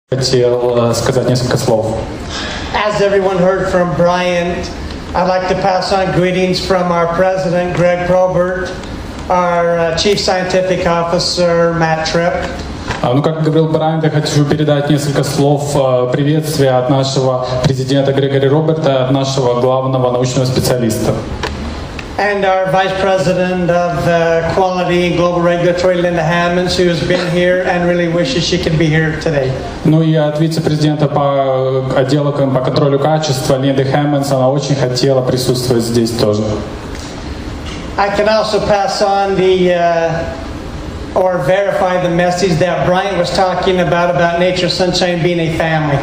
Хотел сказать несколько слов. As everyone heard from Brian, I'd like to pass on greetings from our president, Greg Probert, our chief scientific officer, Matt Tripp. Ну, как говорил Брайан, я хочу передать несколько слов приветствия от нашего президента Грегори Роберта, от нашего главного научного специалиста. And our Vice President of Quality and Global Regulatory, Linda Hammonds, who has been here and really wishes she could be here today. Ну и от вице-президента по отделу по контролю качества Линды Хэммондс, она очень хотела присутствовать здесь тоже. I can also pass on or verify the message that Brian was talking about Nature Sunshine being a family.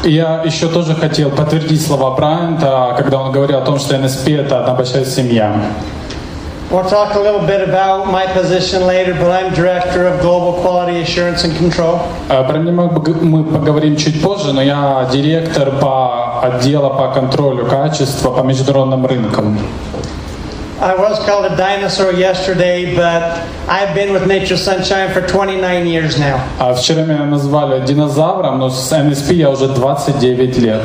Я еще тоже хотел подтвердить слова Брайана, когда он говорил о том, что NSP — это одна большая семья. We'll talk a little bit about my position later, but I'm Director of Global Quality Assurance and Control. Про меня мы поговорим чуть позже, но я директор по отдела по контролю качества по международным рынкам. I was called a dinosaur yesterday, but I've been with Nature Sunshine for 29 years now. Вчера меня назвали динозавром, но с NSP я уже 29 лет.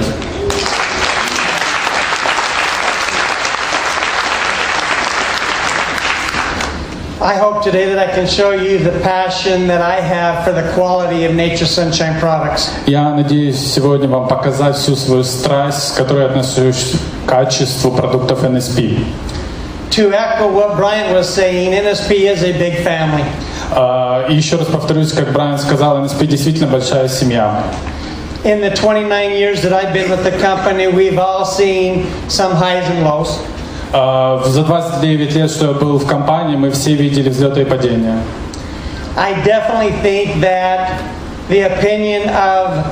I hope today that I can show you the passion that I have for the quality of Nature Sunshine products. Я надеюсь сегодня вам показать всю свою страсть, с которой я отношусь к качеству продуктов NSP. To echo what Brian was saying, NSP is a big family. И еще раз повторюсь, как Брайан сказал, NSP действительно большая семья. In the 29 years that I've been with the company, we've all seen some highs and lows. За 29 лет, что я был в компании, мы все видели взлеты и падения. I definitely think that the opinion of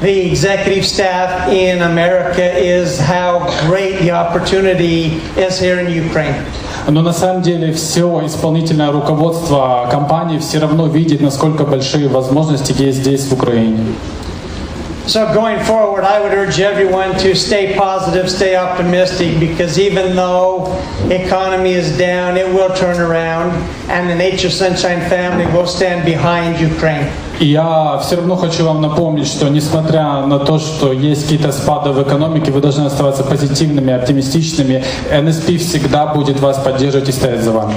the executive staff in America is how great the opportunity is here in Ukraine. Но на самом деле все исполнительное руководство компании все равно видит, насколько большие возможности есть здесь, в Украине. So going forward, I would urge everyone to stay positive, stay optimistic, because even though economy is down, it will turn around, and the Nature Sunshine family will stand behind Ukraine. И я все равно хочу вам напомнить, что несмотря на то, что есть какие-то спады в экономике, вы должны оставаться позитивными, оптимистичными. NSP всегда будет вас поддерживать и стоять за вами.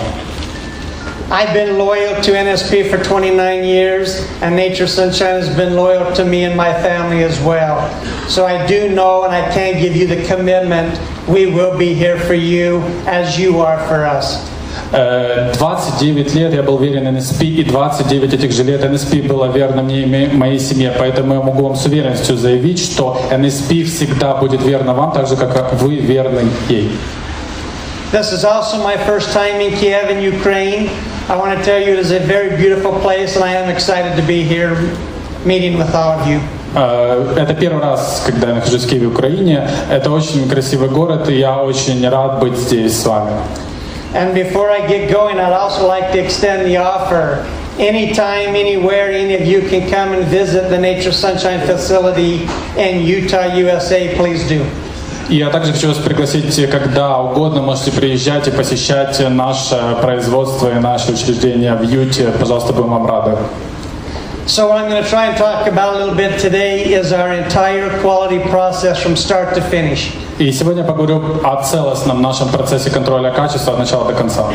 I've been loyal to NSP for 29 years, and Nature Sunshine has been loyal to me and my family as well. So I do know, and I can give you the commitment, we will be here for you as you are for us. 29 лет я был верен NSP, и 29 этих же лет NSP было верно мне и моей семье. Поэтому я могу вам с уверенностью заявить, что NSP всегда будет верна вам, так же, как вы верны ей. This is also my first time in Kiev in Ukraine. I want to tell you it is a very beautiful place, and I am excited to be here meeting with all of you. Это первый раз, когда я нахожусь в Киеве, Украине. Это очень красивый город, и я очень рад быть здесь с вами. And before I get going, I'd also like to extend the offer. Anytime, anywhere, any of you can come and visit the Nature Sunshine facility in Utah, USA, please do. И я также хочу вас пригласить, когда угодно можете приезжать и посещать наше производство и наши учреждения в Юте. Пожалуйста, будем вам рады. So what I'm going to try and talk about a little bit today is our entire quality process from start to finish. И сегодня я поговорю о целостном нашем процессе контроля качества от начала до конца.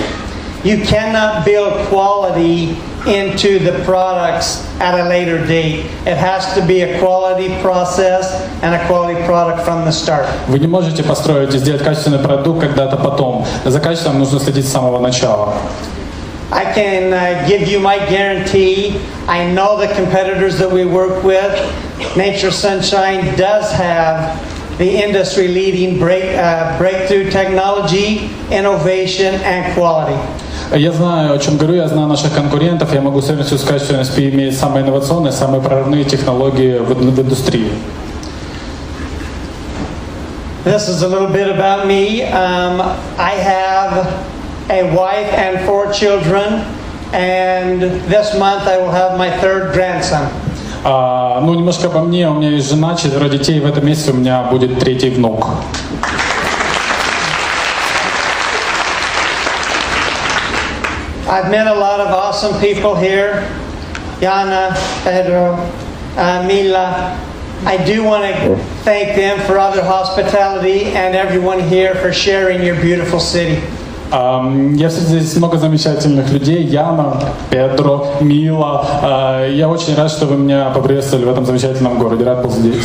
You cannot build quality into the products at a later date. It has to be a quality process and a quality product from the start. Вы не можете построить и сделать качественный продукт когда-то потом. За качеством нужно следить с самого начала. I can give you my guarantee. I know the competitors that we work with. Nature Sunshine does have the industry-leading breakthrough technology, innovation, and quality. Я знаю, о чем говорю, я знаю наших конкурентов, я могу с уверенностью сказать, что NSP имеет самые инновационные, самые прорывные технологии в индустрии. This is a little bit about me. I have a wife and 4 children, and this month I will have my 3rd grandson. Ну, немножко обо мне. У меня есть жена, 4 детей, и в этом месяце у меня будет 3-й внук. I've met a lot of awesome people here. Yana, Pedro, Mila. I do want to thank them for all their hospitality and everyone here for sharing your beautiful city. Я встретил здесь много замечательных людей. Яна, Педро, Мила. Я очень рад, что вы меня поприветствовали в этом замечательном городе. Рад был здесь.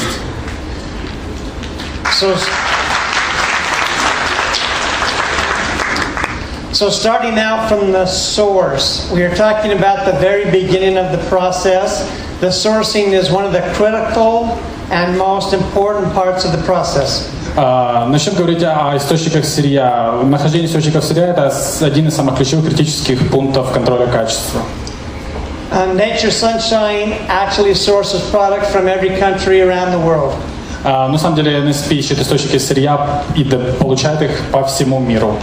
So starting out from the source, we are talking about the very beginning of the process. The sourcing is one of the critical and most important parts of the process. Начнем говорить о источниках сырья. Нахождение источников сырья – это один из самых ключевых критических пунктов контроля качества. Nature Sunshine actually sources products from every country around the world. На самом деле NSP ищет источники сырья и получает их по всему миру.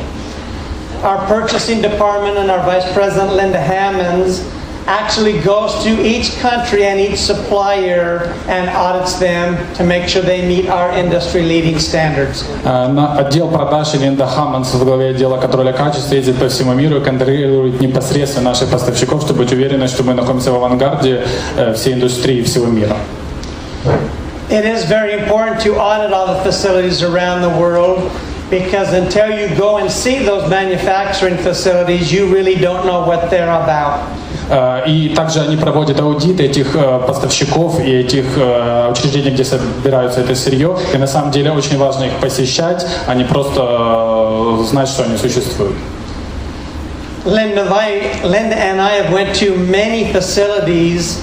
Our purchasing department and our Vice President Linda Hammonds actually goes to each country and each supplier and audits them to make sure they meet our industry-leading standards. Отдел продаж Линда Хаммонс в главе отдела контроля качества ездит по всему миру и контролирует непосредственно наших поставщиков, чтобы быть уверены, что мы находимся в авангарде всей индустрии всего мира. It is very important to audit all the facilities around the world, because until you go and see those manufacturing facilities, you really don't know what they're about. И также они проводят аудит этих поставщиков и этих учреждений, где собираются это сырье. И на самом деле очень важно их посещать, а не просто знать, что они существуют. Linda and I have went to many facilities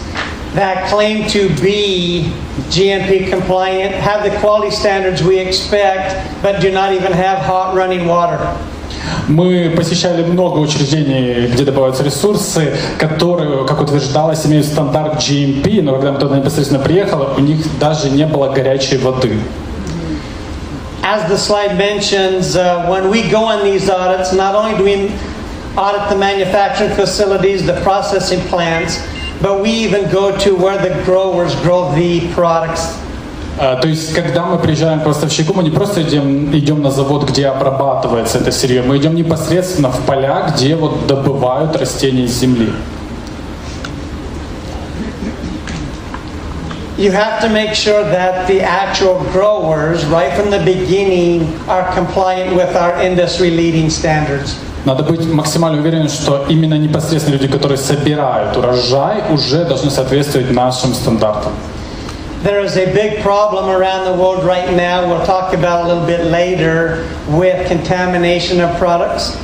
that claim to be GMP compliant, have the quality standards we expect, but do not even have hot running water. Мы посещали много учреждений, где добываются ресурсы, которые, как утверждалось, имеют стандарт GMP, но когда мы туда непосредственно приехали, у них даже не было горячей воды. As the slide mentions, when we go on these audits, not only do we audit the manufacturing facilities, the processing plants, but we even go to where the growers grow the products. То есть, когда мы приезжаем к поставщику, мы не просто идем на завод, где обрабатывается это сырье, мы идем непосредственно в поля, где вот добывают растения из земли. You have to make sure that the actual growers, right from the beginning, are compliant with our industry-leading standards. Надо быть максимально уверенным, что именно непосредственно люди, которые собирают урожай, уже должны соответствовать нашим стандартам. There is a big problem around the world right now, we'll talk about a little bit later, with contamination of products.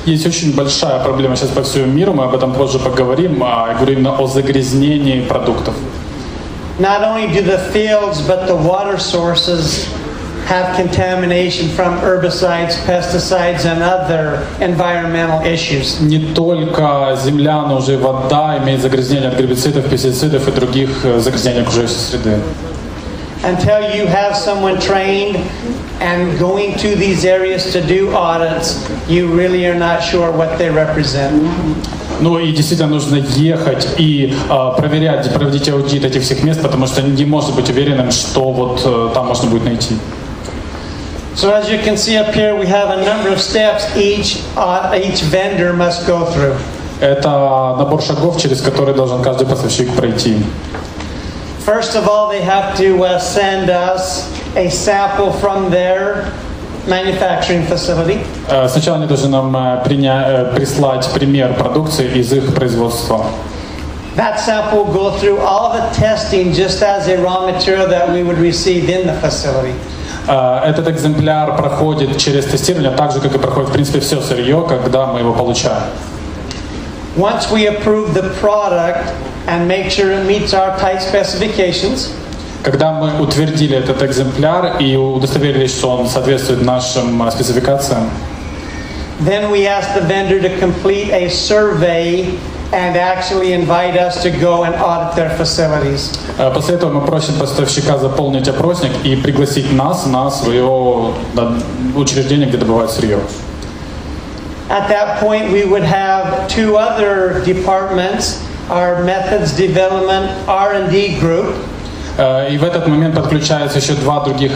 Есть очень большая проблема сейчас по всему миру, мы об этом позже поговорим, я говорю именно о загрязнении продуктов. Not only do the fields, but the water sources have contamination from herbicides, pesticides, and other environmental issues. Не только земля, но уже вода имеет загрязнение от гербицидов, пестицидов и других загрязнений окружающей среды. Until you have someone trained and going to these areas to do audits, you really are not sure what they represent. Ну и действительно нужно ехать и проверять, проводить аудит этих всех мест, потому что не может быть уверенным, что вот там можно будет найти. So as you can see up here, we have a number of steps each vendor must go through. Это набор шагов, через которые должен каждый поставщик пройти. First of all, they have to send us a sample from their manufacturing facility. Сначала они должны нам прислать пример продукции из их производства. That sample will go through all the testing just as a raw material that we would receive in the facility. Этот экземпляр проходит через тестирование, так же, как и проходит, в принципе, все сырье, когда мы его получаем. Once we approve the product and make sure it meets our tight specifications, когда мы утвердили этот экземпляр и удостоверились, что он соответствует нашим спецификациям, then we ask the vendor to complete a survey and actually invite us to go and audit their facilities. После этого мы просим поставщика заполнить опросник и пригласить нас на свое учреждение, где добывают сырье. At that point, we would have two other departments, our methods development R&D group. И в этот момент подключаются еще два других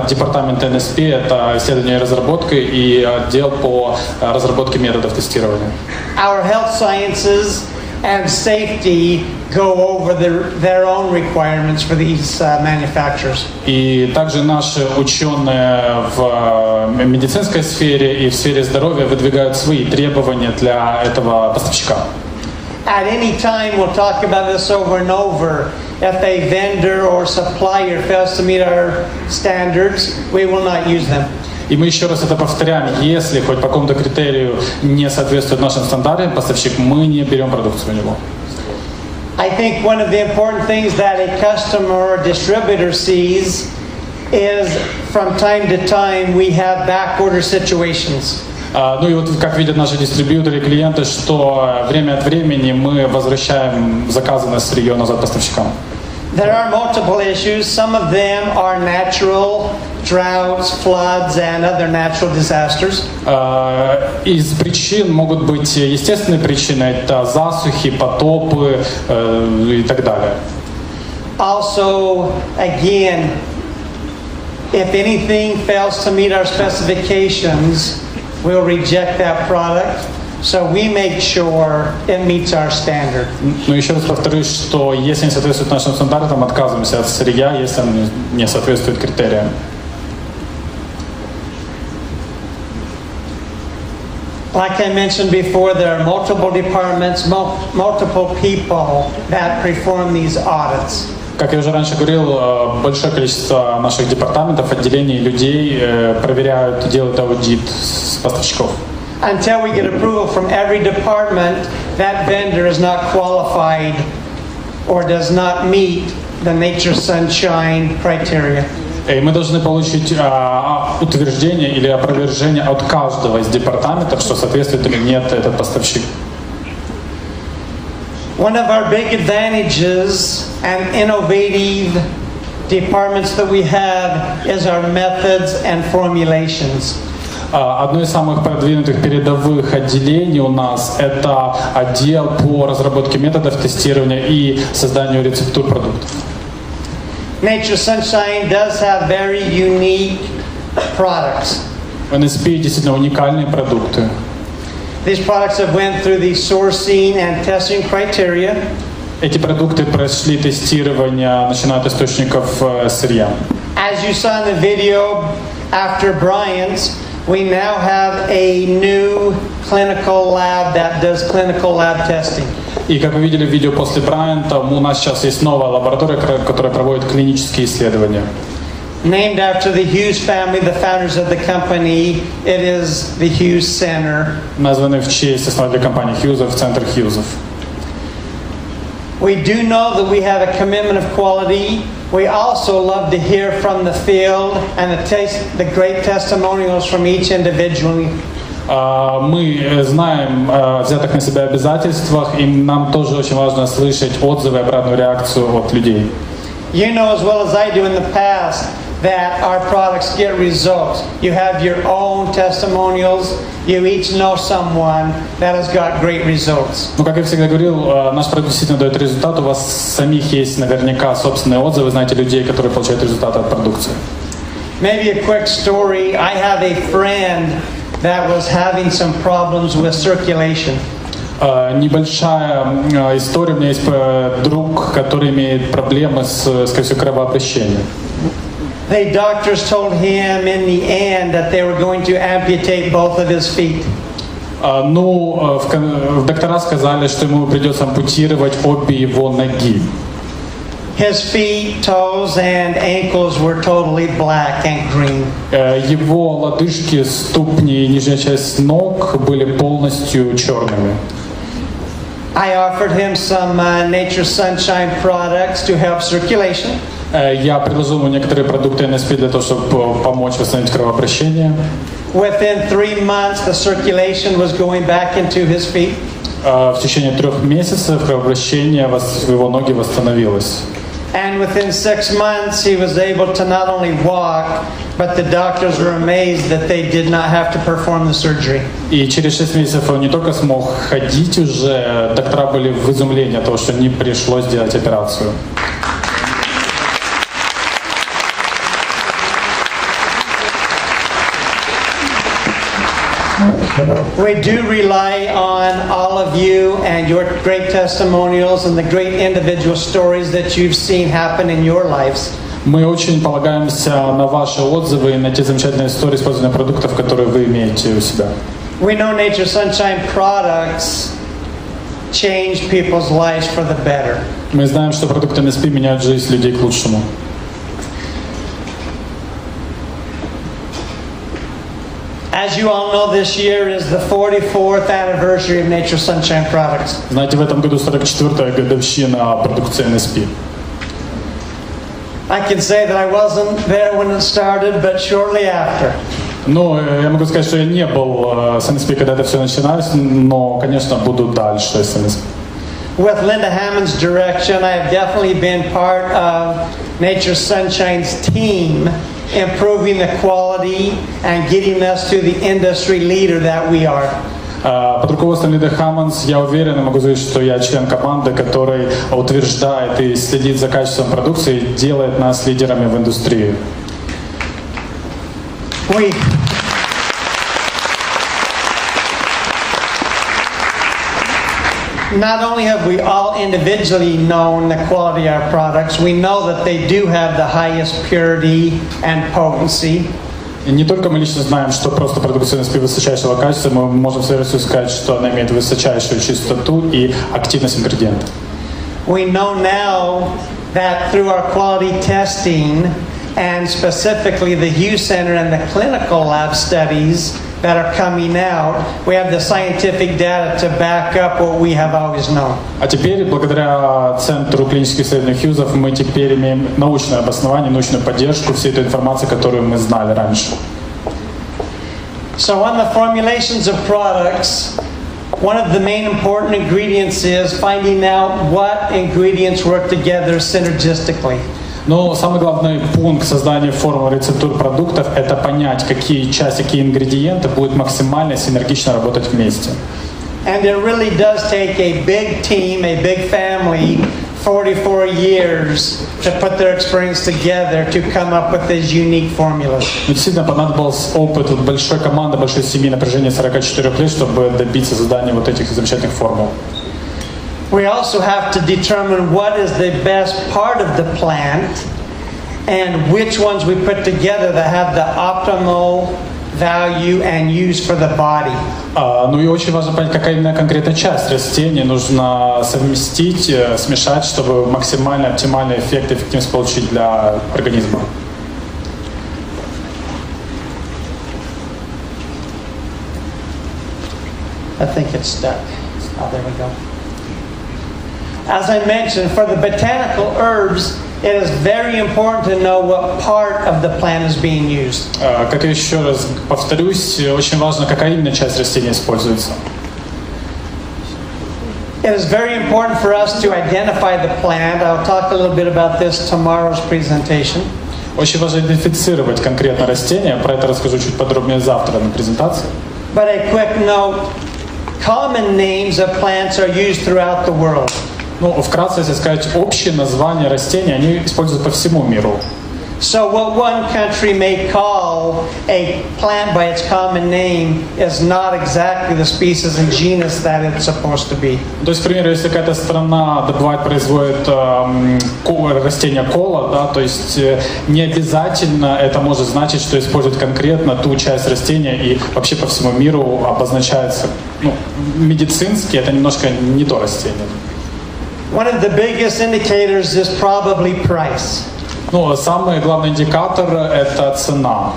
департамента NSP, это исследование и разработка и отдел по разработке методов тестирования. Our health sciences and safety go over their own requirements for these manufacturers. И также наши ученые в медицинской сфере и в сфере здоровья выдвигают свои требования для этого поставщика. At any time, we'll talk about this over and over. If a vendor or supplier fails to meet our standards, we will not use them. И мы еще раз это повторяем. Если хоть по какому-то критерию не соответствует нашим стандартам поставщик, мы не берем продукцию у него. I think one of the important things that a customer or distributor sees is from time to time we have back order situations. Ну и вот как видят наши дистрибьюторы и клиенты, что время от времени мы возвращаем заказанное сырье назад поставщикам. There are multiple issues. Some of them are natural, droughts, floods, and other natural disasters. Из причин могут быть естественные причины, это засухи, потопы и так далее. Also, again, if anything fails to meet our specifications, we'll reject that product. So we make sure it meets our standard. Но еще раз повторюсь, что если не соответствует нашим стандартам, отказываемся от сырья, если он не соответствует критериям. Like I mentioned before, there are multiple departments, multiple people that perform these audits. Как я уже раньше говорил, большое количество наших департаментов, отделений, людей проверяют, делают аудит с поставщиков. Until we get approval from every department, that vendor is not qualified or does not meet the nature sunshine criteria. И мы должны получить утверждение или опровержение от каждого из департаментов, что соответствует или нет этот поставщик. One of our big advantages and innovative departments that we have is our methods and formulations. Одно из самых продвинутых передовых отделений у нас – это отдел по разработке методов тестирования и созданию рецептур продуктов. Nature Sunshine does have very unique products. В NSP действительно уникальные продукты. These products have went through the sourcing and testing criteria. Эти продукты прошли тестирование, начиная от источников сырья. As you saw in the video after Brian's, we now have a new clinical lab that does clinical lab testing. И как вы видели в видео после Брайана, у нас сейчас есть новая лаборатория, которая проводит клинические исследования. Named after the Hughes family, the founders of the company, it is the Hughes Center. Названы в честь основателя компании Хьюзов, Центр Хьюзов. We do know that we have a commitment of quality. We also love to hear from the field and the great testimonials from each individual. Мы знаем о взятых на себя обязательствах, и нам тоже очень важно слышать отзывы и обратную реакцию от людей. You know as well as I do in the past that our products get results. You have your own testimonials. You each know someone that has got great results. Ну, как я всегда говорил, наш продукт действительно дает результат. У вас самих есть наверняка собственные отзывы, знаете людей, которые получают результаты от продукции. Maybe a quick story. I have a friend that was having some problems with circulation. Небольшая история. У меня есть друг, который имеет проблемы с, скорее всего, кровообращением. The doctors told him in the end that they were going to amputate both of his feet. Ну, доктора сказали, что ему придется ампутировать обе его ноги. His feet, toes, and ankles were totally black and green. Его лодыжки, ступни и нижняя часть ног были полностью черными. I offered him some Nature Sunshine products to help circulation. Я предложил ему некоторые продукты NSP для того, чтобы помочь восстановить кровообращение. Within 3 months, the circulation was going back into his feet. В течение 3 месяцев кровообращение в его ноги восстановилось. And within 6 months, he was able to not only walk, but the doctors were amazed that they did not have to perform the surgery. И через 6 месяцев он не только смог ходить уже, доктора были в изумлении от того, что не пришлось делать операцию. We do rely on all of you and your great testimonials and the great individual stories that you've seen happen in your lives. Мы очень полагаемся на ваши отзывы и на те замечательные истории использования продуктов, которые вы имеете у себя. We know Nature Sunshine products change people's lives for the better. Мы знаем, что продукты NSP меняют жизнь людей к лучшему. As you all know, this year is the 44th anniversary of Nature Sunshine products. Знаете, в этом году 44-я годовщина продукции NSP. I can say that I wasn't there when it started, but shortly after. Ну, я могу сказать, что я не был с NSP, когда это все начиналось, но, конечно, буду дальше с NSP. With Linda Hammond's direction, I have definitely been part of Nature Sunshine's team, improving the quality and getting us to the industry leader that we are. Под руководством Линды Хаммонс я уверен и могу заявить, что я член команды, который утверждает и следит за качеством продукции и делает нас лидерами в индустрии. Not only have we all individually known the quality of our products, we know that they do have the highest purity and potency. И не только мы лично знаем, что просто продукция NSP высочайшего качества, мы можем с уверенностью сказать, что она имеет высочайшую чистоту и активность ингредиентов. We know now that through our quality testing and specifically the Hughes Center and the clinical lab studies that are coming out, we have the scientific data to back up what we have always known. А теперь, благодаря Центру клинических исследований Хьюзов, мы теперь имеем научное обоснование, научную поддержку всей этой информации, которую мы знали раньше. So on the formulations of products, one of the main important ingredients is finding out what ingredients work together synergistically. Но самый главный пункт создания формул рецептур продуктов – это понять, какие части, какие ингредиенты будут максимально синергично работать вместе. And it really does take a big team, a big family, 44 years to put their experience together to come up with these unique formulas. Действительно, понадобился опыт большой команды, большой семьи, напряжение 44 лет, чтобы добиться создания вот этих замечательных формул. We also have to determine what is the best part of the plant and which ones we put together that have the optimal value and use for the body. Ну и очень важно понять, какая именно конкретная часть растения нужно совместить, смешать, чтобы максимально оптимальный эффект, эффективность получить для организма. I think it's stuck. Oh, there we go. As I mentioned, for the botanical herbs, it is very important to know what part of the plant is being used. Как я еще раз повторюсь, очень важно, какая именно часть растения используется. It is very important for us to identify the plant. I'll talk a little bit about this tomorrow's presentation. Очень важно идентифицировать конкретно растение. Про это расскажу чуть подробнее завтра на презентации. But a quick note, common names of plants are used throughout the world. Ну, вкратце, если сказать, общие названия растений, они используют по всему миру. So what one country may call a plant by its common name is not exactly the species and genus that it's supposed to be. То есть, к примеру, если какая-то страна добывает, производит растение кола, да, то есть не обязательно это может значить, что использует конкретно ту часть растения, и вообще по всему миру обозначается, ну, медицински это немножко не то растение. One of the biggest indicators is probably price. Ну, самый главный индикатор – это цена.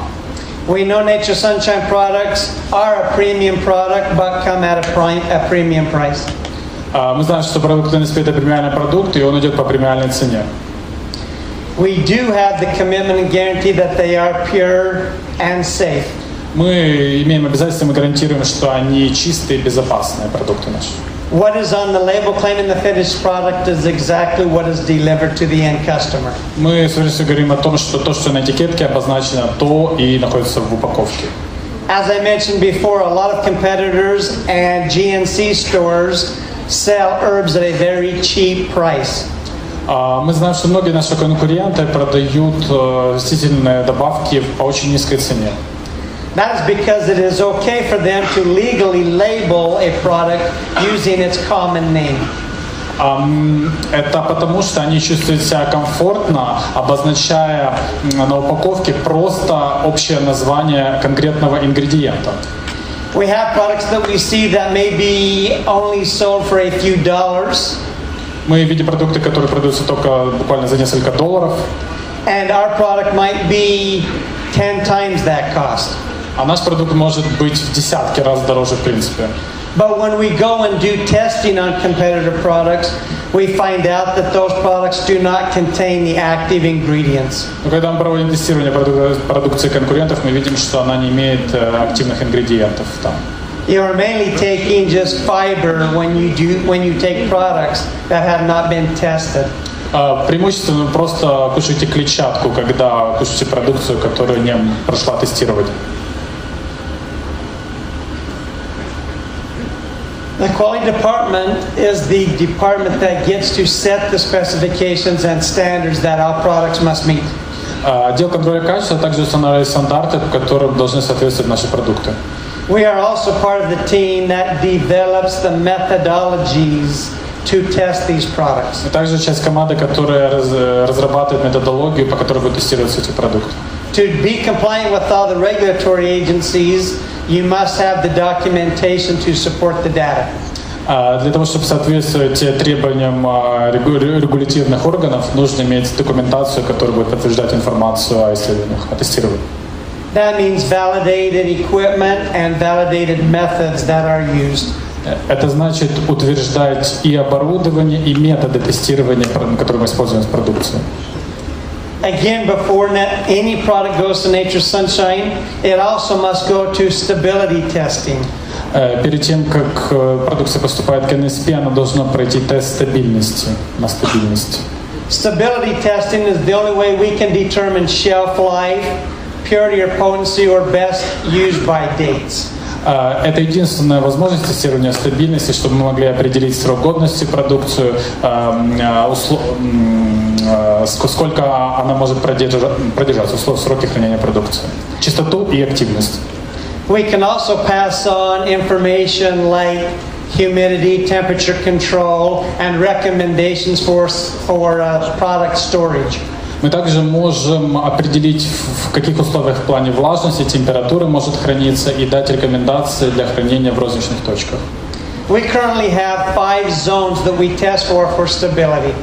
We know Nature Sunshine products are a premium product, but come at a premium price. Мы знаем, что продукт NSP – это премиальный продукт, и он идет по премиальной цене. We do have the commitment and guarantee that they are pure and safe. Мы имеем обязательство, мы гарантируем, что они чистые и безопасные продукты наши. What is on the label claiming the finished product is exactly what is delivered to the end customer. Мы с уверенностью говорим о том, что то, что на этикетке обозначено, то и находится в упаковке. As I mentioned before, a lot of competitors and GNC stores sell herbs at a very cheap price. Мы знаем, что многие наши конкуренты продают растительные добавки по очень низкой цене. That is because it is okay for them to legally label a product using its common name. Это потому, что они чувствуют себя комфортно, обозначая на упаковке просто общее название конкретного ингредиента. We have products that we see that may be only sold for a few dollars. Мы видим продукты, которые продаются только буквально за несколько долларов. And our product might be 10 times that cost. А наш продукт может быть в десятки раз дороже в принципе. But when we go and do testing on competitor products, we find out that those products do not contain the active ingredients. Но когда мы проводим тестирование продукции конкурентов, мы видим, что она не имеет активных ингредиентов там. You are mainly taking just fiber when you take products that have not been tested. Преимущественно вы просто кушаете клетчатку, когда кушаете продукцию, которая не прошла тестирование. The quality department is the department that gets to set the specifications and standards that our products must meet. Отдел контроля качества также устанавливает стандарты, которым должны соответствовать наши продукты. We are also part of the team that develops the methodologies to test these products. Мы также часть команды, которая разрабатывает методологию, по которой будут тестироваться эти продукты. To be compliant with all the regulatory agencies, you must have the documentation to support the data. Для того, чтобы соответствовать требованиям регулятивных органов, нужно иметь документацию, которая будет подтверждать информацию о исследованиях, о тестировании. That means validated equipment and validated methods that are used. Это значит утверждать и оборудование, и методы тестирования, которые мы используем в продукции. Again, before any product goes to Nature's Sunshine, it also must go to stability testing. Перед тем, как продукция поступает к NSP, она должна пройти тест стабильности, на стабильность. Stability testing is the only way we can determine shelf life, purity or potency, or best used by dates. Это единственная возможность тестирования стабильности, чтобы мы могли определить срок годности продукцию, сколько она может продержаться, сроки хранения продукции, чистоту и активность. We can also pass on information like humidity, temperature control, and recommendations for product storage. Мы также можем определить, в каких условиях в плане влажности, температуры может храниться и дать рекомендации для хранения в розничных точках. We currently have 5 zones that we test for stability.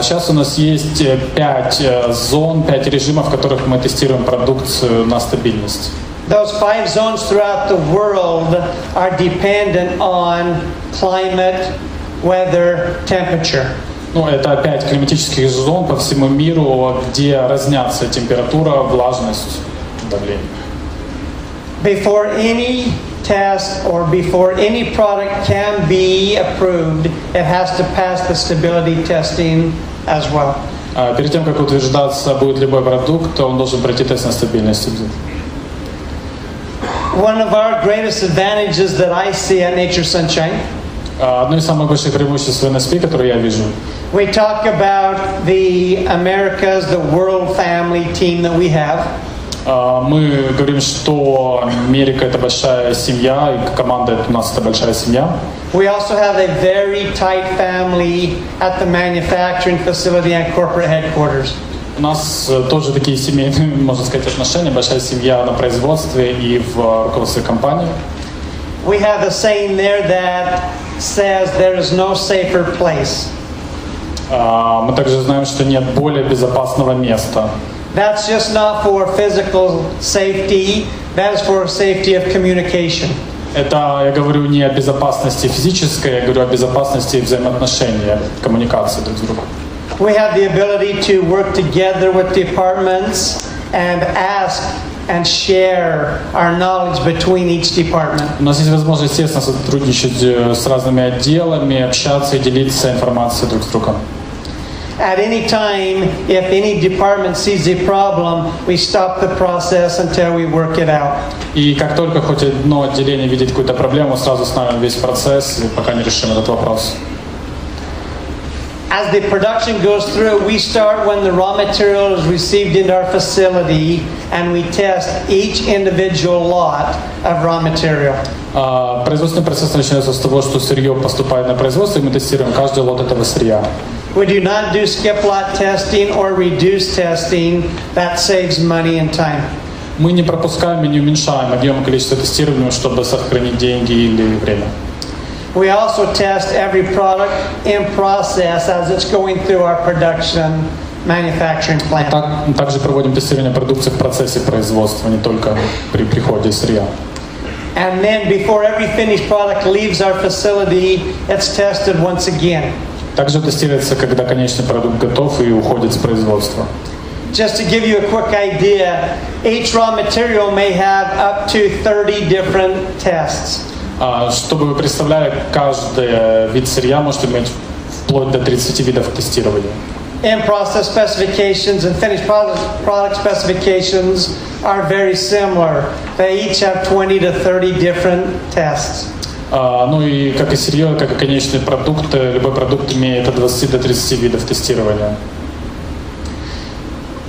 Сейчас у нас есть 5 зон, 5 режимов, в которых мы тестируем продукцию на стабильность. Those 5 zones throughout the world are dependent on climate, weather, temperature. Ну, это 5 климатических зон по всему миру, где разнятся температура, влажность, давление. Before any test or before any product can be approved, it has to pass the stability testing as well. Перед тем, как утверждаться будет любой продукт, он должен пройти тест на стабильность. One of our greatest advantages that I see at Nature's Sunshine. Одно из самых больших преимуществ в NSP, которые я вижу. We talk about the Americas, the world family team that we have. Мы говорим, что Америка — это большая семья, и команда у нас — это большая семья. We also have a very tight family at the manufacturing facility and corporate headquarters. У нас тоже такие семейные, можно сказать, отношения, большая семья на производстве и в руководстве компании. We have a saying there that says there is no safer place. Мы также знаем, что нет более безопасного места. That's just not for physical safety, that is for safety of communication. Это я говорю не о безопасности физической, я говорю о безопасности взаимоотношений, коммуникации друг с другом. We have the ability to work together with departments and ask and share our knowledge between each department. У нас есть возможность, естественно, сотрудничать с разными отделами, общаться и делиться информацией друг с другом. At any time, if any department sees a problem, we stop the process until we work it out. И как только хоть одно отделение видит какую-то проблему, сразу остановим весь процесс, пока не решим этот вопрос. As the production goes through, we start when the raw material is received into our facility, and we test each individual lot of raw material. Производственный процесс начинается с того, что сырье поступает на производство, и мы тестируем каждый лот этого сырья. We do not do skip lot testing or reduce testing. That saves money and time. Мы не пропускаем и не уменьшаем объем количества тестирования, чтобы сохранить деньги или время. We also test every product in process as it's going through our production manufacturing plant. Также проводим тестирование продукции в процессе производства, не только при приходе сырья. And then before every finished product leaves our facility, it's tested once again. Также тестируется, когда конечный продукт готов и уходит с производства. Just to give you a quick idea, each raw material may have up to 30 different tests. Чтобы вы представляли, каждый вид сырья может иметь вплоть до 30 видов тестирования. In-process specifications and finished product specifications are very similar. They each have 20 to 30 different tests. Ну и как и сырье, как и конечный продукт, любой продукт имеет от 20 до 30 видов тестирования.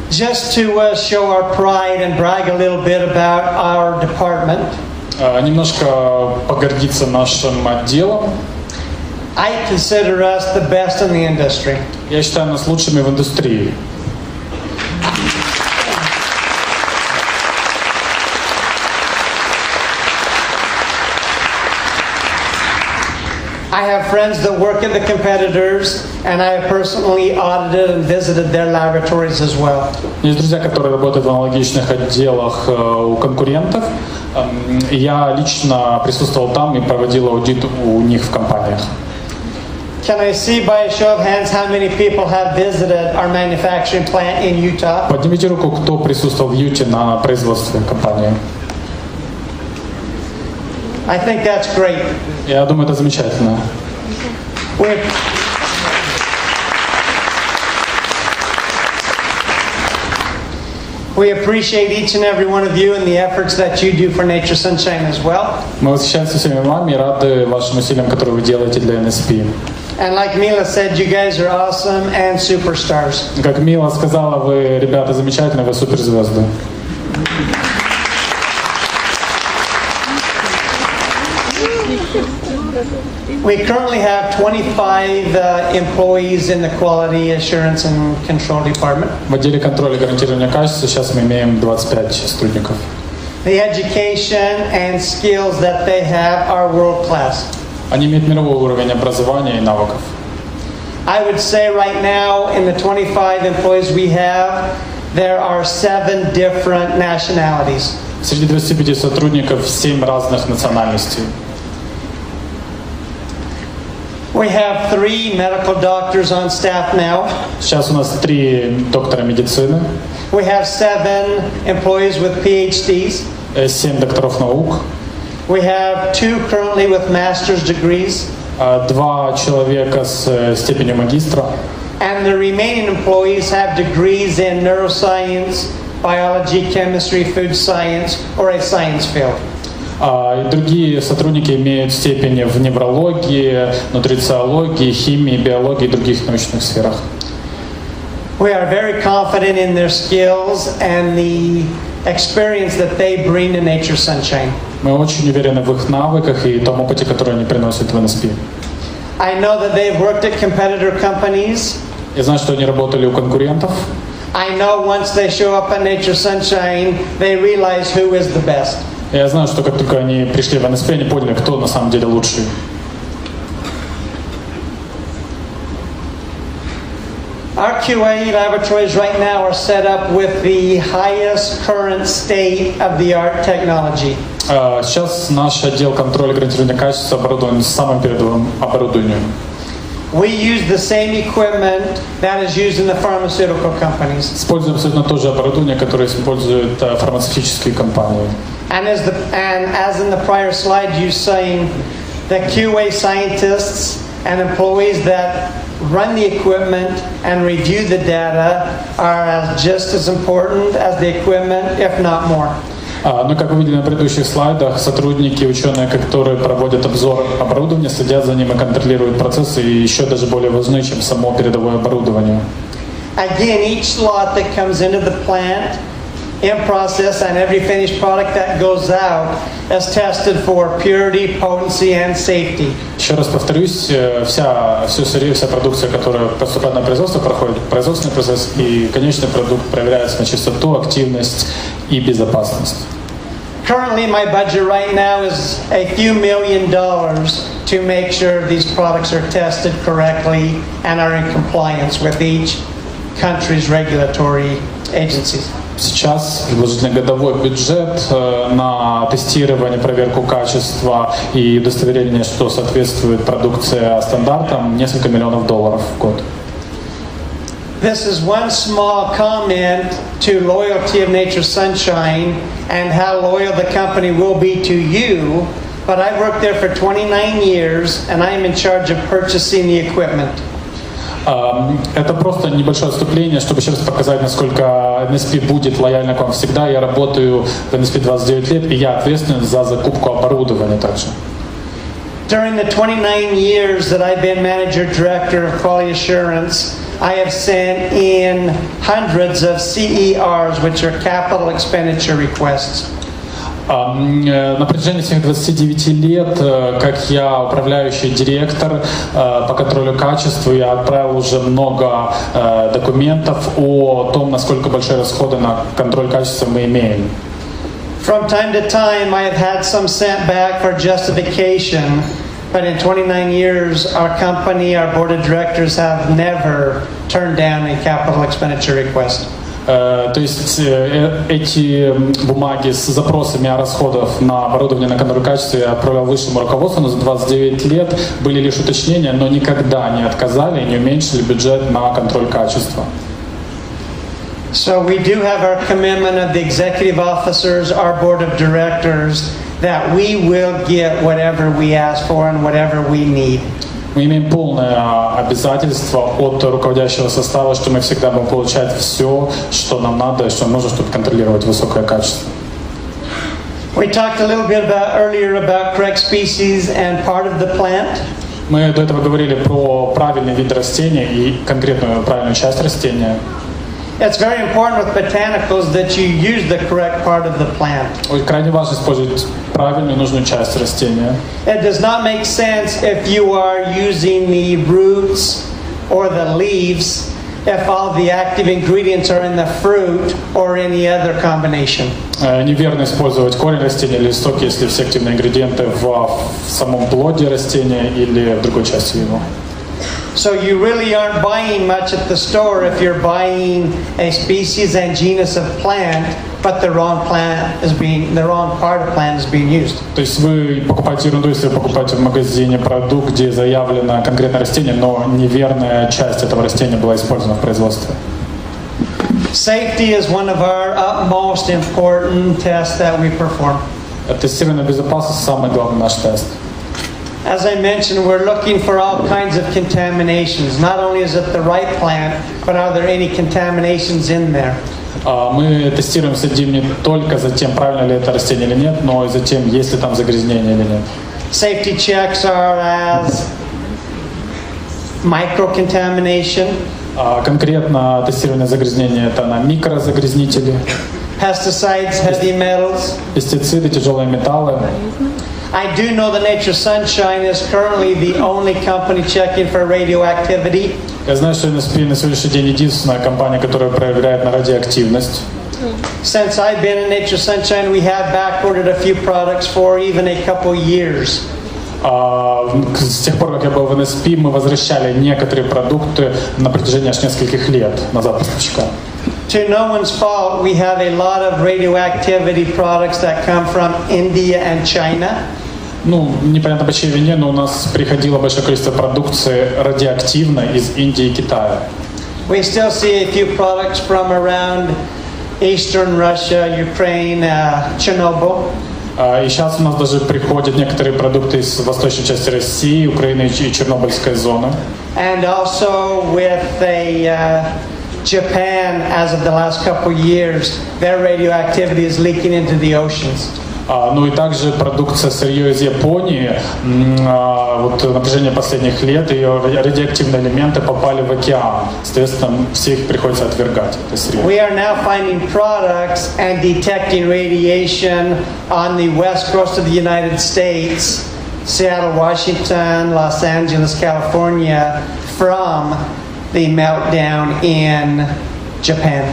Just to show our pride and brag a little bit about our department. Немножко погордиться нашим отделом. I consider us the best in the industry. Я считаю нас лучшими в индустрии. I have friends that work at the competitors, and I have personally audited and visited their laboratories as well. Есть друзья, которые работают в аналогичных отделах у конкурентов. Я лично присутствовал там и проводил аудит у них в компаниях. Can I see by a show of hands how many people have visited our manufacturing plant in Utah? Поднимите руку, кто присутствовал в Юте на производстве компании. I think that's great. Я думаю, это замечательно. We appreciate each and every one of you and the efforts that you do for Nature Sunshine as well. Мы восхищаемся всеми вами и рады вашим усилиям, которые вы делаете для NSP. And like Mila said, you guys are awesome and superstars. Как Мила сказала, вы, ребята, замечательные, вы суперзвезды. We currently have 25 employees in the Quality Assurance and Control Department. В отделе контроля и гарантирования качества сейчас мы имеем 25 сотрудников. The education and skills that they have are world class. Они имеют мировой уровень образования и навыков. I would say right now in the 25 employees we have, there are 7 different nationalities. Среди 25 сотрудников 7 разных национальностей. We have 3 medical doctors on staff now. Сейчас у нас 3 доктора медицины. We have 7 employees with PhDs. 7 докторов наук. We have 2 currently with master's degrees. 2 человека с степенью магистра. And the remaining employees have degrees in neuroscience, biology, chemistry, food science, or a science field. И другие сотрудники имеют степени в неврологии, нутрициологии, химии, биологии и других научных сферах. We are very confident in their skills and the experience that they bring to Nature Sunshine. Мы очень уверены в их навыках и том опыте, который они приносят в NSP. I know that they've worked at competitor companies. Я знаю, что они работали у конкурентов. I know once they show up at Nature Sunshine, they realize who is the best. Я знаю, что как только они пришли в NSP, они поняли, кто на самом деле лучший. Our QA laboratories right now are set up with the highest current state-of-the-art technology. Сейчас наш отдел контроля и гарантирования качества оборудован самым передовым оборудованием. We use the same equipment that is used in the pharmaceutical companies. Используем абсолютно то же оборудование, которое используют фармацевтические компании. And as in the prior slide, you're saying the QA scientists and employees that run the equipment and review the data are just as important as the equipment, if not more. Но, как вы видели на предыдущих слайдах, сотрудники, ученые, которые проводят обзор оборудования, следят за ним и контролируют процессы, и еще даже более важны, чем само передовое оборудование. Again, each lot that comes into the plant in process, and every finished product that goes out is tested for purity, potency, and safety. Еще раз повторюсь, все сырье, вся продукция, которая поступает на производство, проходит производственный процесс, и конечный продукт проверяется на чистоту, активность и безопасность. Currently, my budget right now is a few $1 million to make sure these products are tested correctly and are in compliance with each country's regulatory agencies. Сейчас вложительный годовой бюджет на тестирование, проверку качества и удостоверение, что соответствует продукция стандартам, несколько миллионов долларов в год. This is one small comment to loyalty of Nature Sunshine and how loyal the company will be to you, but I've worked there for 29 years and I am in charge of purchasing the equipment. Это просто небольшое отступление, чтобы еще раз показать, насколько NSP будет лояльна к вам всегда. Я работаю в NSP 29 лет, и я ответственен за закупку оборудования также. During the 29 years that I've been manager director of quality assurance, I have sent in hundreds of CERs, which are capital expenditure requests. На протяжении всех 29 лет, как я управляющий директор по контролю качества, я отправил уже много документов о том, насколько большие расходы на контроль качества мы имеем. From time to time, I have had some sent back for justification, but in 29 years, our company, our board of directors have never turned down a capital expenditure request. То есть эти бумаги с запросами о расходах на оборудование, на контроль качества я отправлял высшему руководству, но за 29 лет были лишь уточнения, но никогда не отказали и не уменьшили бюджет на контроль качества. So we do have our commitment of the executive officers, our board of directors, that we will get whatever we ask for and whatever we need. Мы имеем полное обязательство от руководящего состава, что мы всегда будем получать все, что нам надо и что нужно, чтобы контролировать высокое качество. We talked a little bit earlier about correct species and part of the plant. Мы до этого говорили про правильный вид растения и конкретную правильную часть растения. It's very important with botanicals that you use the correct part of the plant. Крайне важно использовать правильную нужную часть растения. It does not make sense if you are using the roots or the leaves if all the active ingredients are in the fruit or any other combination. Неверно использовать корень растения или листок, если все активные ингредиенты в самом плоде растения или в другой части его. So you really aren't buying much at the store if you're buying a species and genus of plant, but the wrong part of plant is being used. То есть вы покупаете ерунду, если вы покупаете в магазине продукт, где заявлено конкретное растение, но неверная часть этого растения была использована в производстве. Safety is one of our utmost important tests that we perform. Тестирование безопасности самый главный наш тест. As I mentioned, we're looking for all kinds of contaminations. Not only is it the right plant, but are there any contaminations in there? Мы тестируем, следим не только за тем, правильно ли это растение или нет, но и за тем, есть ли там загрязнение или нет. Safety checks are as microcontamination. Конкретно тестирование загрязнения это на микрозагрязнители. Pesticides, heavy metals. Пестициды, тяжелые металлы. I do know that Nature Sunshine is currently the only company checking for radioactivity. Я знаю, что NSP на сегодняшний день единственная компания, которая проверяет на радиоактивность. Since I've been in Nature Sunshine, we have backordered a few products for even a couple years. С тех пор, как я был в NSP, мы возвращали некоторые продукты на протяжении аж нескольких лет назад поставщика. To no one's fault, we have a lot of radioactivity products that come from India and China. Ну, непонятно по чьей вине, но у нас приходило большое количество продукции радиоактивной из Индии и Китая. We still see a few products from around Eastern Russia, Ukraine, Chernobyl. И сейчас у нас даже приходят некоторые продукты из восточной части России, Украины и Чернобыльской зоны. And also with Japan, as of the last couple of years, their radioactivity is leaking into the oceans. Ну и также продукция сырье из Японии, вот на протяжении последних лет ее радиоактивные элементы попали в океан. Соответственно, все их приходится отвергать. We are now finding products and detecting radiation on the west coast of the United States, Seattle, Washington, Los Angeles, California, from the meltdown in Japan.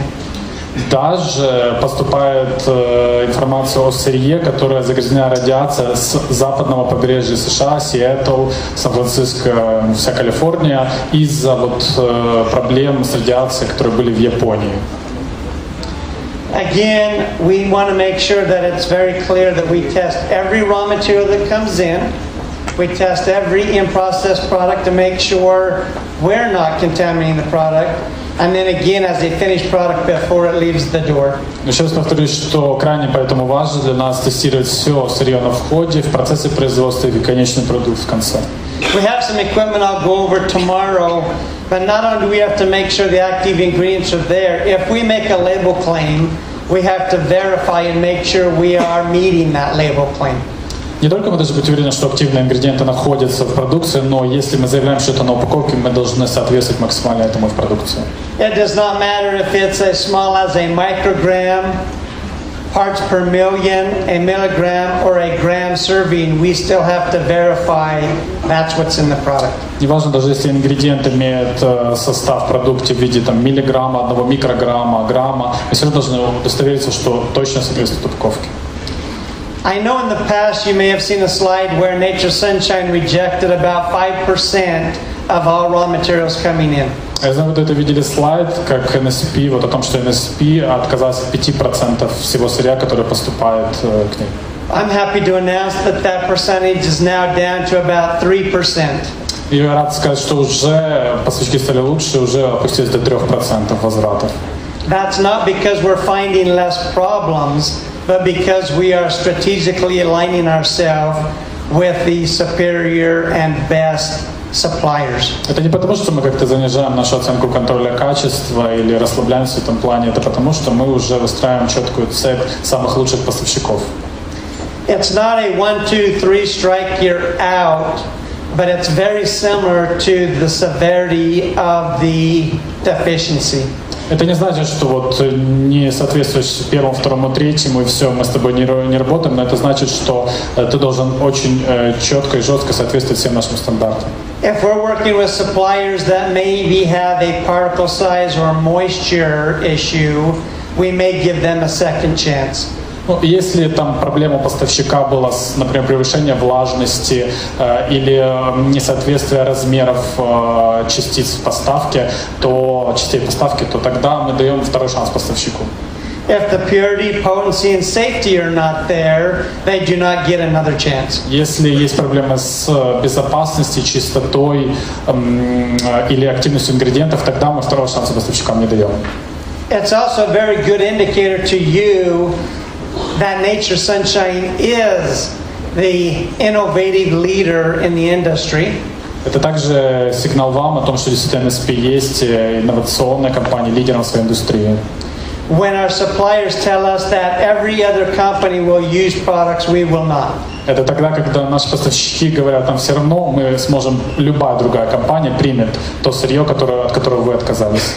Даже поступает информация о сырье, которая загрязнена радиацией с западного побережья США, Сиэтл, Сан-Франциско, вся Калифорния, из-за проблем с радиацией, которые были в Японии. Again, we want to make sure that it's very clear that we test every raw material that comes in. We test every in-process product to make sure we're not contaminating the product. And then again, as a finished product before it leaves the door. Еще раз повторюсь, что крайне поэтому важно для нас тестировать все сырье на входе, в процессе производства и конечный продукт в конце. We have some equipment I'll go over tomorrow, but not only do we have to make sure the active ingredients are there, if we make a label claim, we have to verify and make sure we are meeting that label claim. Не только мы должны быть уверены, что активные ингредиенты находятся в продукции, но если мы заявляем что-то на упаковке, мы должны соответствовать максимально этому в продукции. It does not matter if it's as small as a microgram, parts per million, a milligram, or a gram serving. We still have to verify that's what's in the product. Неважно, даже если ингредиент имеет состав в продукте в виде миллиграмма, 1 микрограмма, грамма, мы все равно должны удостовериться, что точно соответствует упаковке. I know in the past you may have seen a slide where Nature Sunshine rejected about 5% of all raw materials coming in. Я знаю, вы видели слайд, как NSP, о том, что NSP отказался от 5% всего сырья, которое поступает к ним. I'm happy to announce that percentage is now down to about 3%. И я рад сказать, что уже поставщики стали лучше, уже опустились до 3% возвратов. That's not because we're finding less problems, but because we are strategically aligning ourselves with the superior and best suppliers. Это не потому, что мы как-то занижаем нашу оценку контроля качества или расслабляемся в этом плане, это потому, что мы уже выстраиваем четкую цепь самых лучших поставщиков. It's not a 1, 2, 3 strike you're out, but it's very similar to the severity of the deficiency. Это не значит, что не соответствуешь первому, второму, третьему, и все, мы с тобой не работаем, но это значит, что ты должен очень четко и жестко соответствовать всем нашим стандартам. If we're working with suppliers that maybe have a particle size or moisture issue, we may give them a second chance. Если там проблема поставщика была, например, превышение влажности или несоответствие размеров частиц в поставке, частей поставки, то тогда мы даем второй шанс поставщику. If the purity, potency, and safety are not there, they do not get another chance. Если есть проблемы с безопасностью, чистотой или активностью ингредиентов, тогда мы второго шанса поставщикам не даем. It's also a very good indicator to you that Nature Sunshine is the innovative leader in the industry. Это также сигнал вам о том, что действительно NSP есть инновационная компания, лидером в своей индустрии. When our suppliers tell us that every other company will use products, we will not. Это тогда, когда наши поставщики говорят, нам все равно, мы сможем, любая другая компания примет то сырье, от которого вы отказались.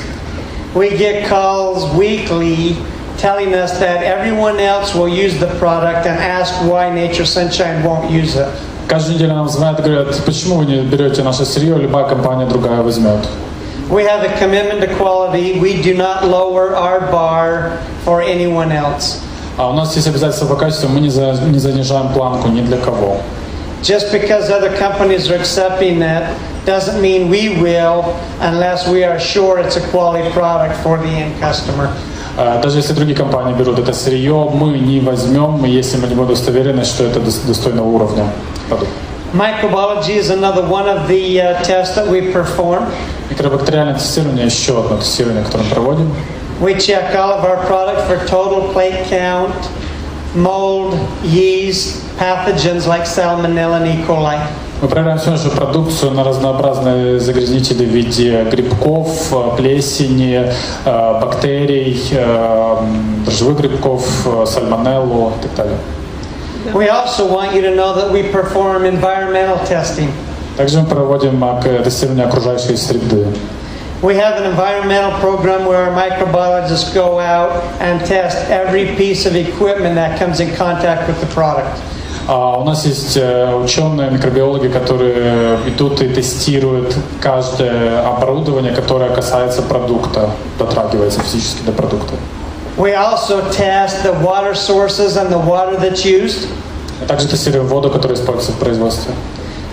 We get calls weekly telling us that everyone else will use the product and ask why Nature Sunshine won't use it. Каждую неделю нам звонят и говорят, почему вы не берете наше сырье, любая компания другая возьмет. We have a commitment to quality. We do not lower our bar for anyone else. А у нас есть обязательства по качеству, мы не занижаем планку ни для кого. Just because other companies are accepting that doesn't mean we will unless we are sure it's a quality product for the end customer. Даже если другие компании берут это сырье, мы не возьмем, если мы не будем удостоверены, что это достойного уровня продукт. Microbiology is another one of the tests that we perform. Микробактериальное тестирование еще одно тестирование, которое мы проводим. We check all of our products for total plate count, mold, yeast, pathogens like Salmonella and E. coli. Мы проверяем всю нашу продукцию на разнообразные загрязнители в виде грибков, плесени, бактерий, дрожжевых грибков, сальмонеллу и так далее. We also want you to know that we perform environmental testing. Также мы проводим тестирование окружающей среды. We have an environmental program where our microbiologists go out and test every piece of equipment that comes in contact with the product. У нас есть ученые, микробиологи, которые идут и тестируют каждое оборудование, которое касается продукта, дотрагивается физически до продукта. We also test the water sources and the water that's used. Мы также тестируем воду, которая используется в производстве.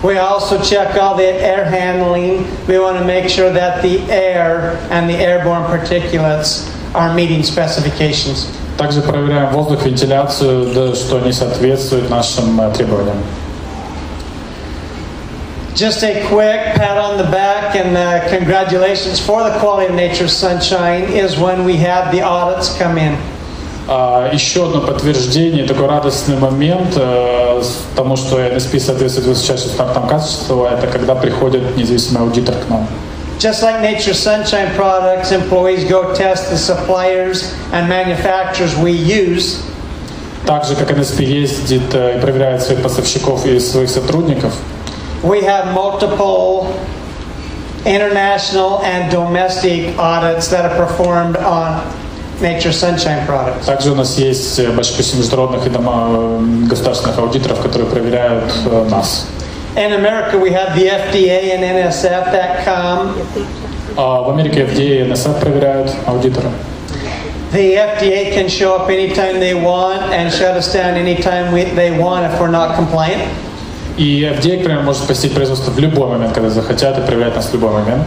We also check all the air handling. We want to make sure that the air and the airborne particulates are meeting specifications. Также проверяем воздух, вентиляцию, да, что они соответствуют нашим требованиям. Just a quick pat on the back and congratulations for the quality of nature's sunshine is when we have the audits come in. Еще одно подтверждение, такой радостный момент тому, что NSP соответствует высочайшим стандартам качества, это когда приходит независимый аудитор к нам. Just like Nature's Sunshine products, employees go test the suppliers and manufacturers we use. Так же, как NSP ездит и проверяет своих поставщиков и своих сотрудников. We have multiple international and domestic audits that are performed on Nature's Sunshine products. Также у нас есть большое количество международных и государственных аудиторов, которые проверяют нас. In America, we have the FDA and NSF that come. В Америке FDA и NSF проверяют аудиторы. The FDA can show up anytime they want and shut us down anytime they want if we're not compliant. И FDA, например, может посетить производство в любой момент, когда захотят, и проверять нас в любой момент.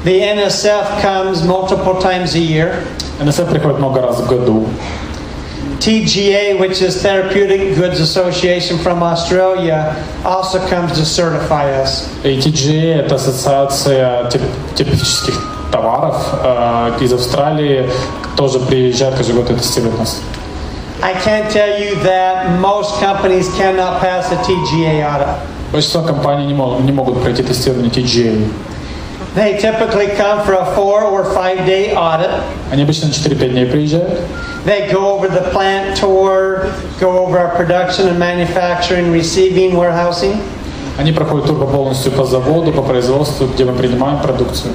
The NSF comes multiple times a year. NSF приходит много раз в году. TGA, which is Therapeutic Goods Association from Australia, also comes to certify us. TGA – это ассоциация терапевтических товаров из Австралии, тоже приезжает каждый год и тестирует нас. I can tell you that most companies cannot pass a TGA audit. Большинство компаний не могут пройти тестирование TGA. They typically come for a 4 or 5 day audit. Они обычно 4-5 дней приезжают. They go over the plant tour, go over our production and manufacturing, receiving, warehousing. Они проходят тур полностью по заводу, по производству, где мы принимаем продукцию.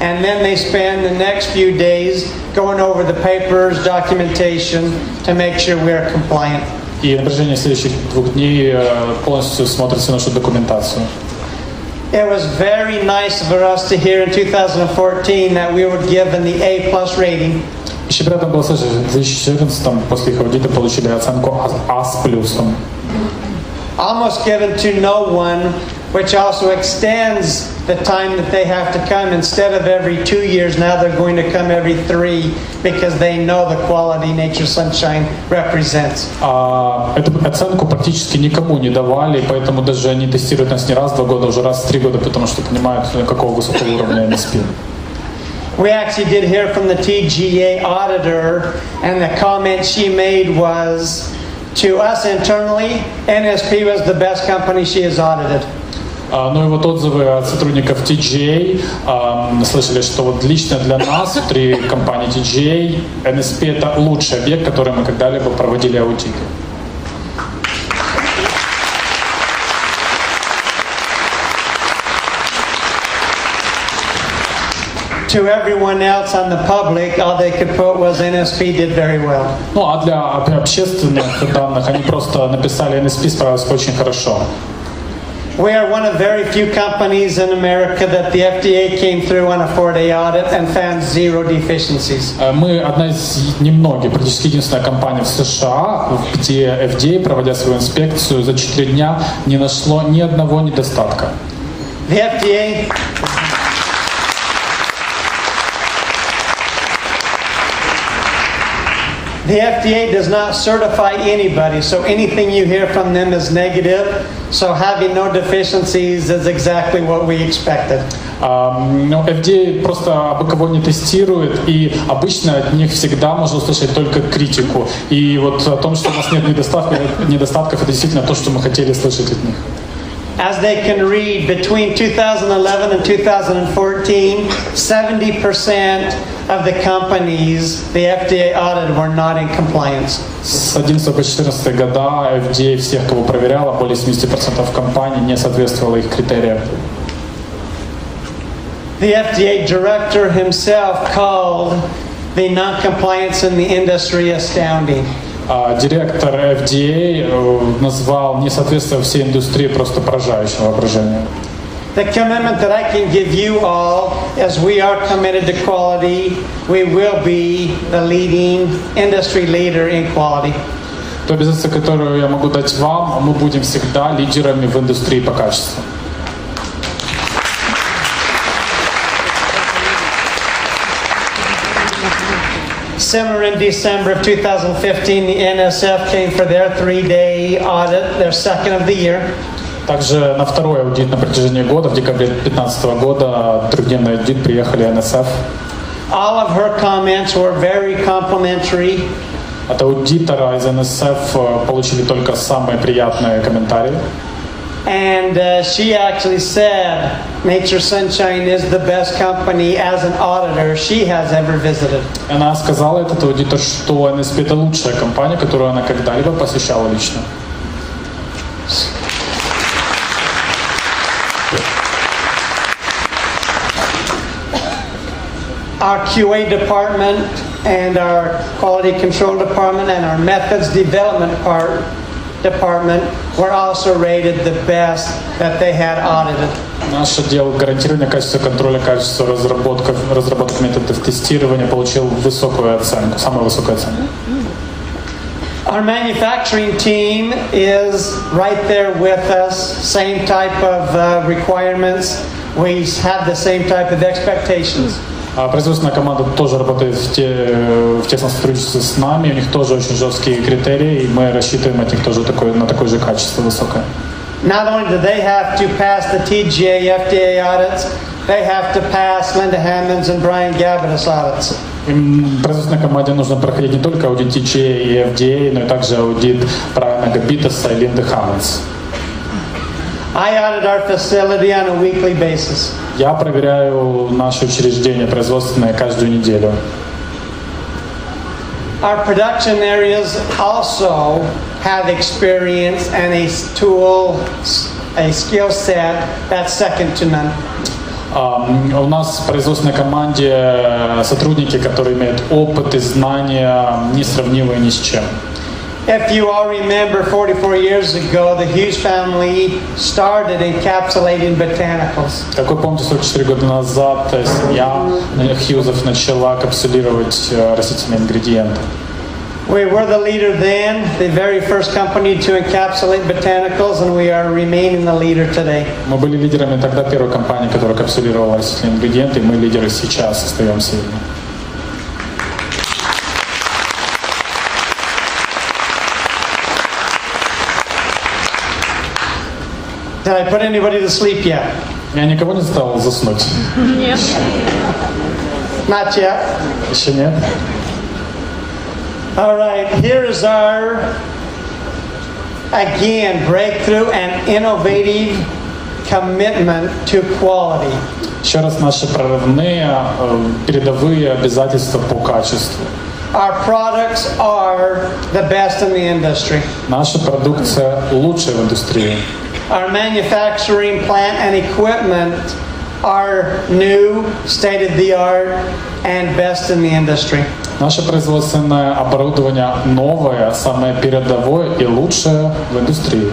And then they spend the next few days going over the papers, documentation to make sure we are compliant. И на протяжении следующих 2 дней полностью смотрят всю нашу документацию. It was very nice for us to hear in 2014 that we were given the A+ rating. Еще приятно было слышать, в 2014 после их аудита получили оценку А с плюсом. Almost given to no one, which also extends the time that they have to come. Instead of every 2 years, now they're going to come every 3 because they know the quality Nature's Sunshine represents. Эту оценку практически никому не давали, поэтому даже они тестируют нас не раз в 2 года, уже раз в 3 года, потому что понимают, какого высокого уровня NSP. We actually did hear from the TGA auditor, and the comment she made was, to us internally, NSP was the best company she has audited. Ну и вот отзывы от сотрудников TGA слышали, что вот лично для нас, внутри компании TGA, NSP это лучший объект, который мы когда-либо проводили аудиты. To everyone else on the public, all they could put was NSP did very well. Ну а для общественных данных они просто написали NSP справился очень хорошо. We are one of very few companies in America that the FDA came through on a 4-day audit and found 0 deficiencies. Мы одна из немногих, практически единственная компания в США, где FDA, проводя свою инспекцию за 4 дня, не нашло ни одного недостатка. The FDA does not certify anybody, so anything you hear from them is negative. So having no deficiencies is exactly what we expected. Но FDA просто абы кого не тестирует, и обычно от них всегда можно услышать только критику. И вот о том, что у нас нет недостатков, это действительно то, что мы хотели слышать от них. as they can read, between 2011 and 2014, 70% of the companies the FDA audited were not in compliance. С 11 по 14 года FDA всех, кого проверяла, более 70% компаний не соответствовало их критериям. The FDA director himself called the non-compliance in the industry astounding. Директор FDA назвал несоответствие всей индустрии просто поражающим воображением. The commitment that I can give you all is we are committed to quality. We will be the leading industry leader in quality. То обязательство, которое я могу дать вам, мы будем всегда лидерами в индустрии по качеству. Similar in December of 2015, the NSF came for their 3-day audit, their second of the year. Также на второй аудит на протяжении года, в декабре 2015 года, трехдневный аудит приехали NSF. All of her comments were very complimentary. От аудитора из NSF получили только самые приятные комментарии. And she actually said Nature Sunshine is the best company as an auditor she has ever visited. Она сказала этот аудитор, что NSP это лучшая компания, которую она когда-либо посещала лично. Our QA department and our quality control department and our methods development department were also rated the best that they had audited. Наш отдел гарантирования качества, контроля качества, разработок методов тестирования получил высокую оценку, самую высокую оценку. Our manufacturing team is right there with us, same type of requirements. We have the same type of expectations. Производственная команда тоже работает в тесном сотрудничестве с нами. У них тоже очень жесткие критерии, и мы рассчитываем от них тоже на такое же качество высокое. Not only do they have to pass the TGA FDA audits, they have to pass Linda Hammond's and Braian Gabitas audits. Производственной команде нужно проходить не только аудит TGA и FDA, но и также аудит Брайана Габитаса и Линды Хаммондс. I audit our facility on a weekly basis. Я проверяю наши учреждения производственные каждую неделю. Our production areas also have experience and a skill set that's second to none. У нас в производственной команде сотрудники, которые имеют опыт и знания, несравнимые ни с чем. If you all remember, 44 years ago, the Hughes family started encapsulating botanicals. Как вы помните, 44 года назад семья Хьюзов начала капсулировать растительные ингредиенты. We were the leader then, the very first company to encapsulate botanicals, and we are remaining the leader today. Мы были лидерами тогда, первой компании, которая капсулировала растительные ингредиенты, и мы лидеры сейчас, остаемся ими. Did I put anybody to sleep yet? Я никого не заставил заснуть. Нет. Not yet. Еще нет. All right, here is our, again, breakthrough and innovative commitment to quality. Еще раз наши прорывные, передовые обязательства по качеству. Our products are the best in the industry. Наша продукция лучшая в индустрии. Our manufacturing plant and equipment are new, state-of-the-art, and best in the industry. Наше производственное оборудование новое, самое передовое и лучшее в индустрии.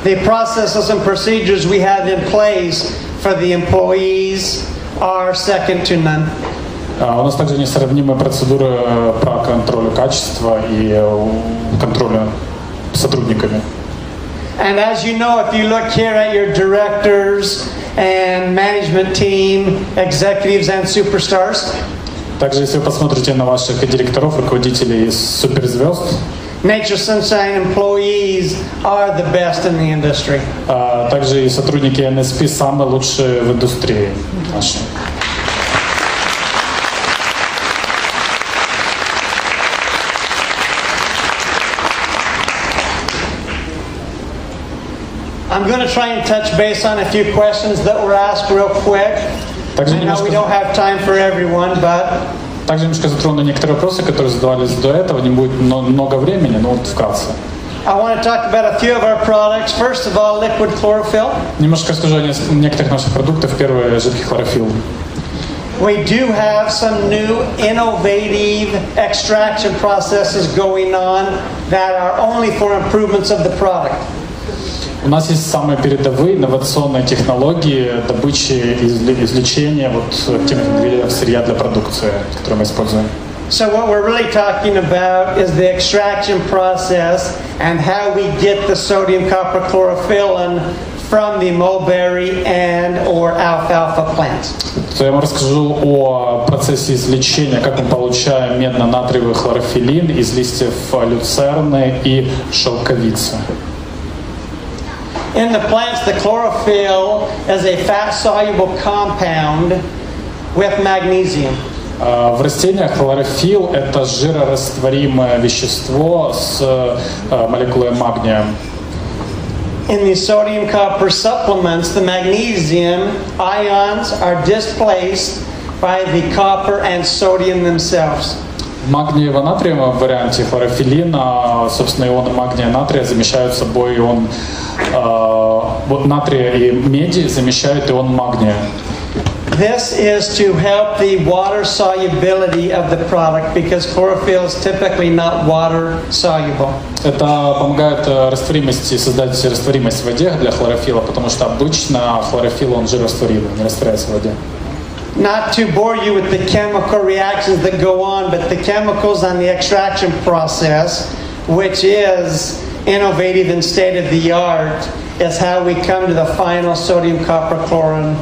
The processes and procedures we have in place for the employees are second to none. У нас также несравнимые процедуры по контролю качества и контролю сотрудниками. And as you know, if you look here at your directors and management team, executives and superstars, также если вы посмотрите на ваших директоров, руководителей и суперзвезд, Nature Sunshine employees are the best in the industry. Также и сотрудники NSP самые лучшие в индустрии нашей. I'm going to try and touch base on a few questions that were asked real quick. I know we don't have time for everyone, but... Также немножко затрону некоторые вопросы, которые задавались до этого. Не будет много времени, но вот вкратце. I want to talk about a few of our products. First of all, liquid chlorophyll. Немножко скажу о некоторых наших продуктах. Первый — жидкий хлорофилл. We do have some new innovative extraction processes going on that are only for improvements of the product. У нас есть самые передовые инновационные технологии добычи и извлечения активных ингредиентов сырья для продукции, которую мы используем. So what we're really talking about is the extraction process and how we get the sodium copper chlorophyllin from the mulberry and or alfalfa plants. Я вам расскажу о процессе извлечения, как мы получаем медно-натриевый хлорофиллин из листьев люцерны и шелковицы. In the plants, the chlorophyll is a fat-soluble compound with magnesium. В растениях хлорофилл — это жирорастворимое вещество с молекулой магния. In the sodium copper supplements, the magnesium ions are displaced by the copper and sodium themselves. В магниево-натриевом варианте хлорофиллина, собственно, ионы магния и натрия замещают собой ион натрия и меди замещают ион магния. This is to help the water solubility of the product because chlorophyll is typically not water soluble. Это помогает создать растворимость в воде для хлорофилла, потому что обычно хлорофилл он жирорастворимый, не растворяется в воде. Not to bore you with the chemical reactions that go on, but the chemicals on the extraction process, which is innovative and state-of-the-art, is how we come to the final sodium copper chlorophyllin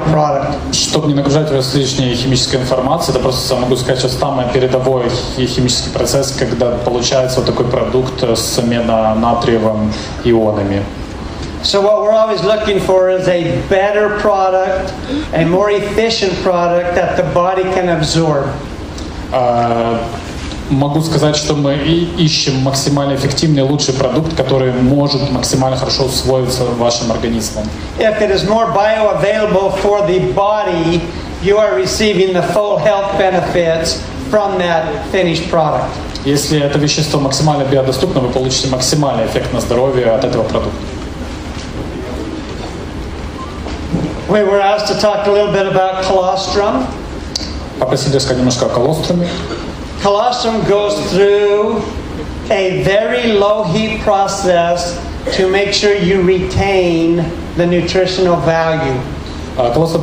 product. Чтобы не нагружать вас лишней химической информацией, это просто могу сказать, что самый передовой химический процесс, когда получается вот такой продукт с медно-натриевым ионами. So what we're always looking for is a better product, a more efficient product that the body can absorb. Могу сказать, что мы ищем максимально эффективный и лучший продукт, который может максимально хорошо усвоиться вашим организмом. If it is more bioavailable for the body, you are receiving the full health benefits from that finished product. Если это вещество максимально биодоступно, вы получите максимальный эффект на здоровье от этого продукта. We were asked to talk a little bit about colostrum. Попросили рассказать немножко о колоструме. Colostrum goes through a very low heat process to make sure you retain the nutritional value. Колостrum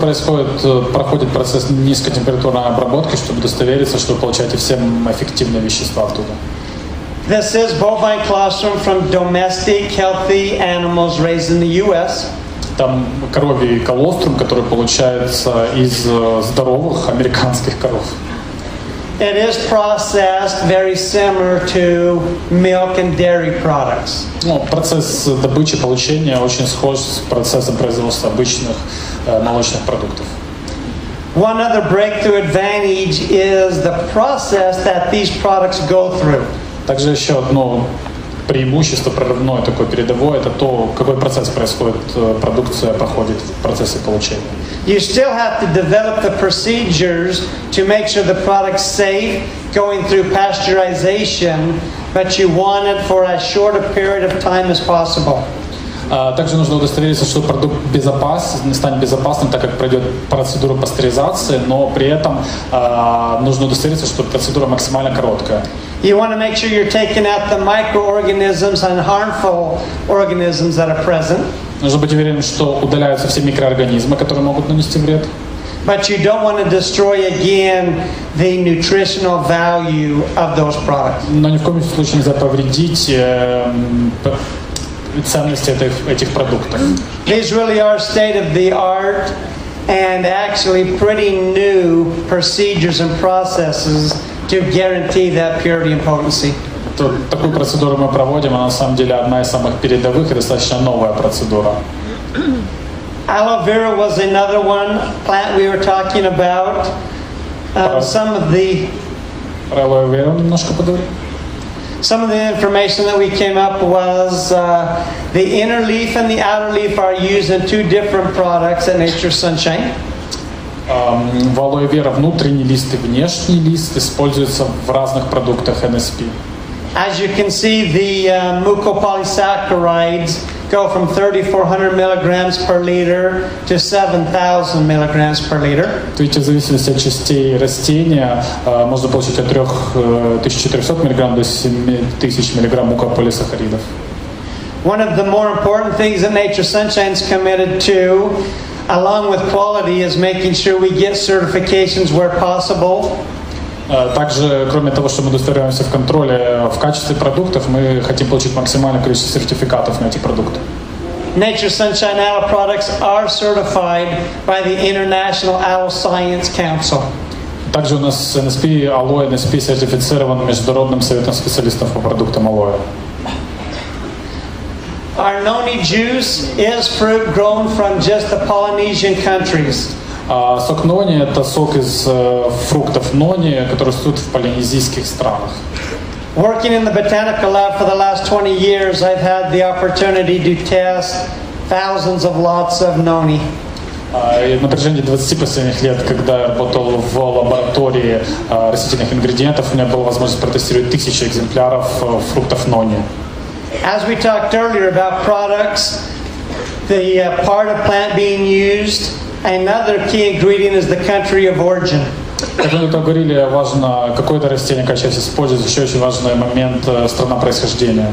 проходит процесс низкотемпературной обработки, чтобы удостовериться, что вы получаете все эффективные вещества оттуда. This is bovine colostrum from domestic healthy animals raised in the U.S. Там коровий колострум, который получается из здоровых американских коров. It is processed very similar to milk and dairy products. Процесс добычи, получения очень схож с процессом производства обычных молочных продуктов. One other breakthrough advantage is the process that these products go through. Также еще одно преимущество прорывное, такое передовое, это то, какой процесс происходит, продукция проходит в процессе получения. You still have to develop the procedures to make sure the product's safe, going through pasteurization, but you want it for as short a period of time as possible. Также нужно удостовериться, что продукт станет безопасным, так как пройдет процедуру пастеризации, но при этом нужно удостовериться, что процедура максимально короткая. You want to make sure you're taking out the microorganisms and harmful organisms that are present. Нужно быть уверенным, что удаляются все микроорганизмы, которые могут нанести вред. But you don't want to destroy again the nutritional value of those products. Но ни в коем случае нельзя повредить ценности этих продуктов. These really are state-of-the-art and actually pretty new procedures and processes to guarantee that purity and potency. Такую процедуру мы проводим, она на самом деле одна из самых передовых и достаточно новая процедура. Aloe vera was another one plant we were talking about. Some of the Aloe vera немножко поговорим. Some of the information that we came up was the inner leaf and the outer leaf are used in two different products at Nature's Sunshine. В алоэ вера внутренний лист и внешний лист используются в разных продуктах NSP. As you can see, the mucopolysaccharides go from 3,400 milligrams per liter to 7,000 milligrams per liter. Видите, в зависимости от частей растения можно получить от 3,400 мг до 7,000 мг мукополисахаридов. One of the more important things that Nature's Sunshine is committed to, along with quality, is making sure we get certifications where possible. Также, кроме того, что мы удостоверяемся в контроле в качестве продуктов, мы хотим получить максимальное количество сертификатов на эти продукты. Nature's Sunshine Aloe products are certified by the International Aloe Science Council. Также у нас NSP, алоэ NSP сертифицирован Международным советом специалистов по продуктам алоэ. Our noni juice is fruit grown from just the Polynesian countries. Сок нони – это сок из фруктов нони, которые растут в полинезийских странах. Working in the botanical lab for the last 20 years, I've had the opportunity to test thousands of lots of noni. На протяжении 20 последних лет, когда я работал в лаборатории растительных ингредиентов, у меня была возможность протестировать тысячи экземпляров фруктов нони. As we talked earlier about products, the part of plant being used, another key ingredient is the country of origin. Как мы только говорили, важно какое-то растение, как сейчас используется, еще очень важный момент страна происхождения.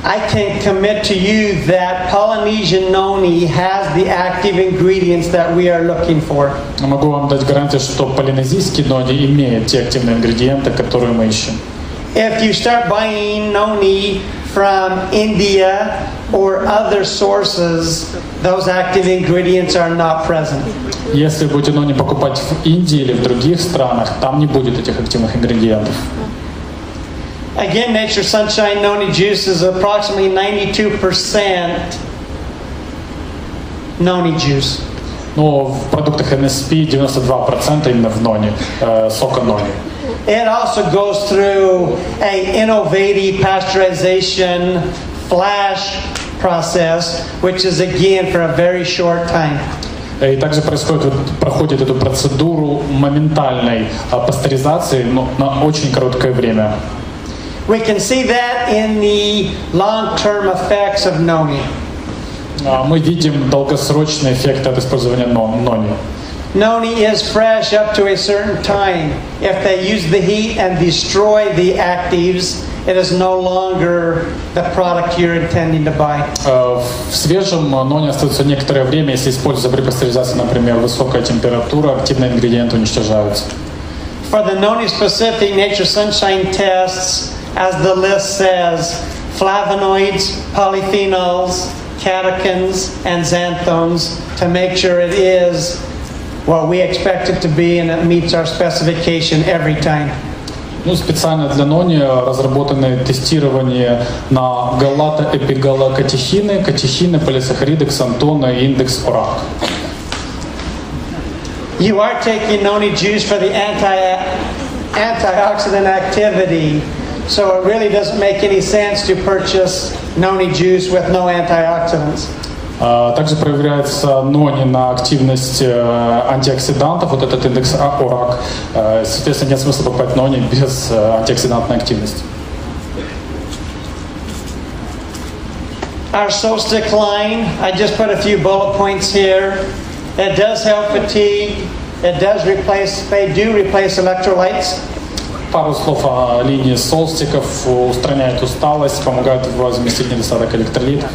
I can commit to you that Polynesian noni has the active ingredients that we are looking for. Могу вам дать гарантию, что полинезийский нони имеет те активные ингредиенты, которые мы ищем. If you start buying noni from India or other sources, those active ingredients are not present. Если будете нони покупать в Индии или в других странах, там не будет этих активных ингредиентов. Again, Nature's Sunshine noni juice is approximately 92% noni juice. Но в продуктах NSP 92% именно в нони, сока нони. It also goes through an innovative pasteurization flash process, which is again for a very short time. И также проходит эту процедуру моментальной пастеризации, но на очень короткое время. We can see that in the long-term effects of noni. Мы видим долгосрочный эффект от использования нони. Noni is fresh up to a certain time. If they use the heat and destroy the actives, it is no longer the product you're intending to buy. В свежем нони остается некоторое время, если используется при пастеризации, например, высокая температура, активные ингредиенты уничтожаются. For the noni specific, Nature's Sunshine tests, as the list says, flavonoids, polyphenols, catechins, and xanthones to make sure it is what we expect it to be and it meets our specification every time. Специально для нони разработаны тестирования на галата-эпигалокатехины, катехины, полисахариды, ксантоны и индекс ОРАК. You are taking noni juice for the antioxidant activity, so it really doesn't make any sense to purchase noni juice with no antioxidants. Также проверяется нони на активность антиоксидантов, вот этот индекс ОРАК. Соответственно, нет смысла покупать нони без антиоксидантной активности. Our Solstick line, I just put a few bullet points here. It does help fatigue. It does replace, they do replace electrolytes. Пару слов о линии солстиков. Устраняет усталость, помогает возместить недостаток электролитов.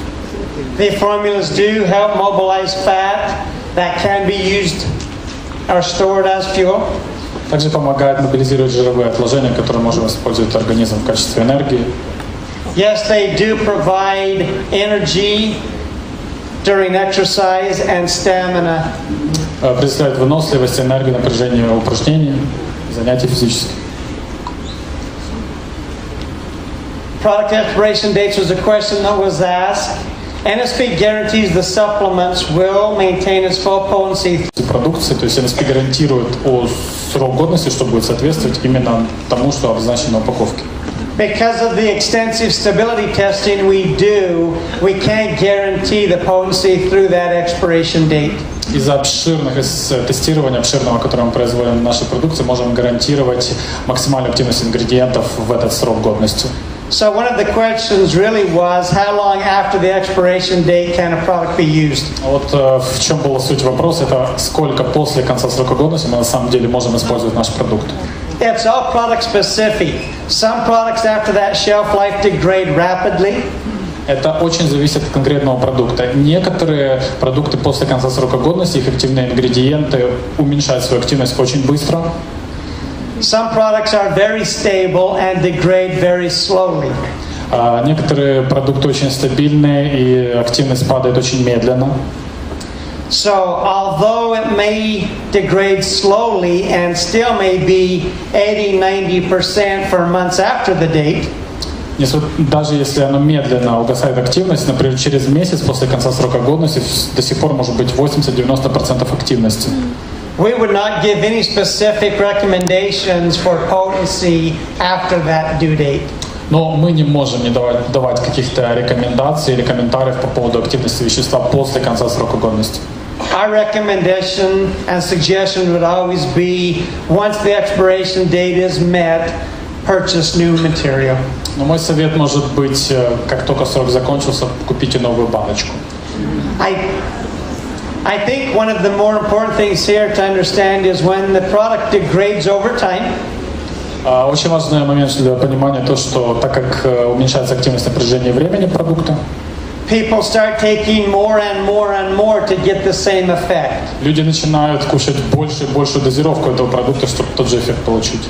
The formulas do help mobilize fat that can be used or stored as fuel. Также помогает мобилизировать жировые отложения, которые можем использовать организм в качестве энергии. Yes, they do provide energy during exercise and stamina. Предоставляет выносливость, энергию, напряжение упражнений, занятий физических. Product expiration dates was a question that was asked. NSP guarantees the supplements will maintain its full potency. Продукции, то есть NSP гарантирует срок годности, что будет соответствовать именно тому, что обозначено на упаковке. Because of the extensive stability testing we do, we can't guarantee the potency through that expiration date. Из-за тестирования обширного, которое мы производим в нашей продукции, можем гарантировать максимальную активность ингредиентов в этот срок годности. So one of the questions really was, how long after the expiration date can a product be used? Вот в чем была суть вопроса, это сколько после конца срока годности мы на самом деле можем использовать наш продукт. It's all product specific. Some products after that shelf life degrade rapidly. Это очень зависит от конкретного продукта. Некоторые продукты после конца срока годности, их активные ингредиенты уменьшают свою активность очень быстро. Some products are very stable and degrade very slowly. Некоторые продукты очень стабильные и активность падает очень медленно. So, although it may degrade slowly and still may be 80-90% for months after the date, даже если оно медленно угасает активность, например, через месяц после конца срока годности до сих пор может быть 80-90% активности. we would not give any specific recommendations for potency after that due date. Но мы не можем не давать каких-то рекомендаций или комментариев по поводу активности вещества после конца срока годности. Our recommendation and suggestion would always be, once the expiration date is met, purchase new material. Но мой совет может быть, как только срок закончился, купите новую баночку. I think one of the more important things here to understand is when the product degrades over time. Очень важный момент для понимания то, что так как уменьшается активность на протяжении времени продукта, people start taking more and more and more to get the same effect. Люди начинают кушать больше и большую дозировку этого продукта, чтобы тот же эффект получить.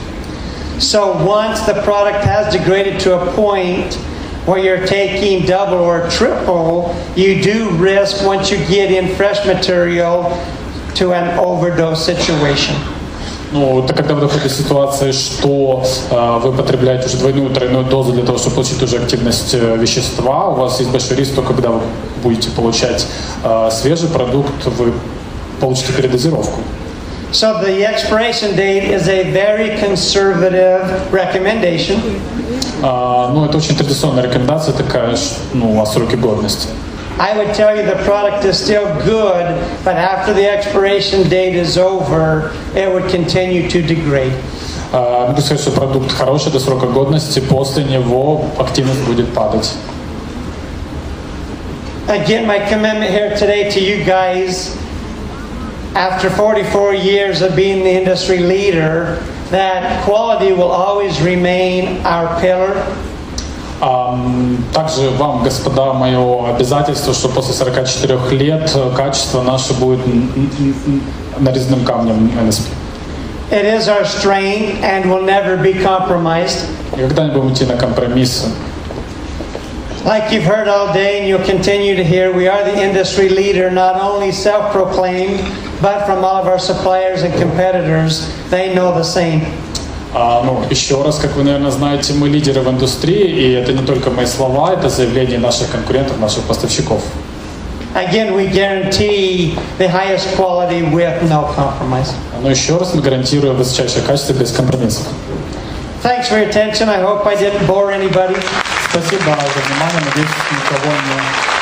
So once the product has degraded to a point where you're taking double or triple, you do risk, once you get in fresh material, to an overdose situation. Ну, это когда вы доходите до ситуации, что вы потребляете уже двойную, тройную дозу для того, чтобы получить уже активность вещества, у вас есть большой риск, что когда вы будете получать свежий продукт, вы получите передозировку. So the expiration date is a very conservative recommendation. Ну, это очень традиционная рекомендация такая, о сроке годности. I would tell you the product is still good, but after the expiration date is over, it would continue to degrade. Могу сказать, что продукт хороший до срока годности, после него активность будет падать. Again, my commitment here today to you guys, after 44 years of being the industry leader, that quality will always remain our pillar. Также вам, господа, мое обязательство, что после 44 лет качество наше будет нарезным камнем NSP. It is our strength and will never be compromised. Никогда не будем идти на компромиссы. Like you've heard all day and you'll continue to hear, we are the industry leader, not only self-proclaimed, but from all of our suppliers and competitors, they know the same. Еще раз, как вы, наверное, знаете, мы лидеры в индустрии, и это не только мои слова, это заявления наших конкурентов, наших поставщиков. Again, we guarantee the highest quality with no compromise. Но еще раз мы гарантируем высочайшее качество без компромиссов. Thanks for your attention. I hope I didn't bore anybody. Спасибо за внимание. Надеюсь, никого не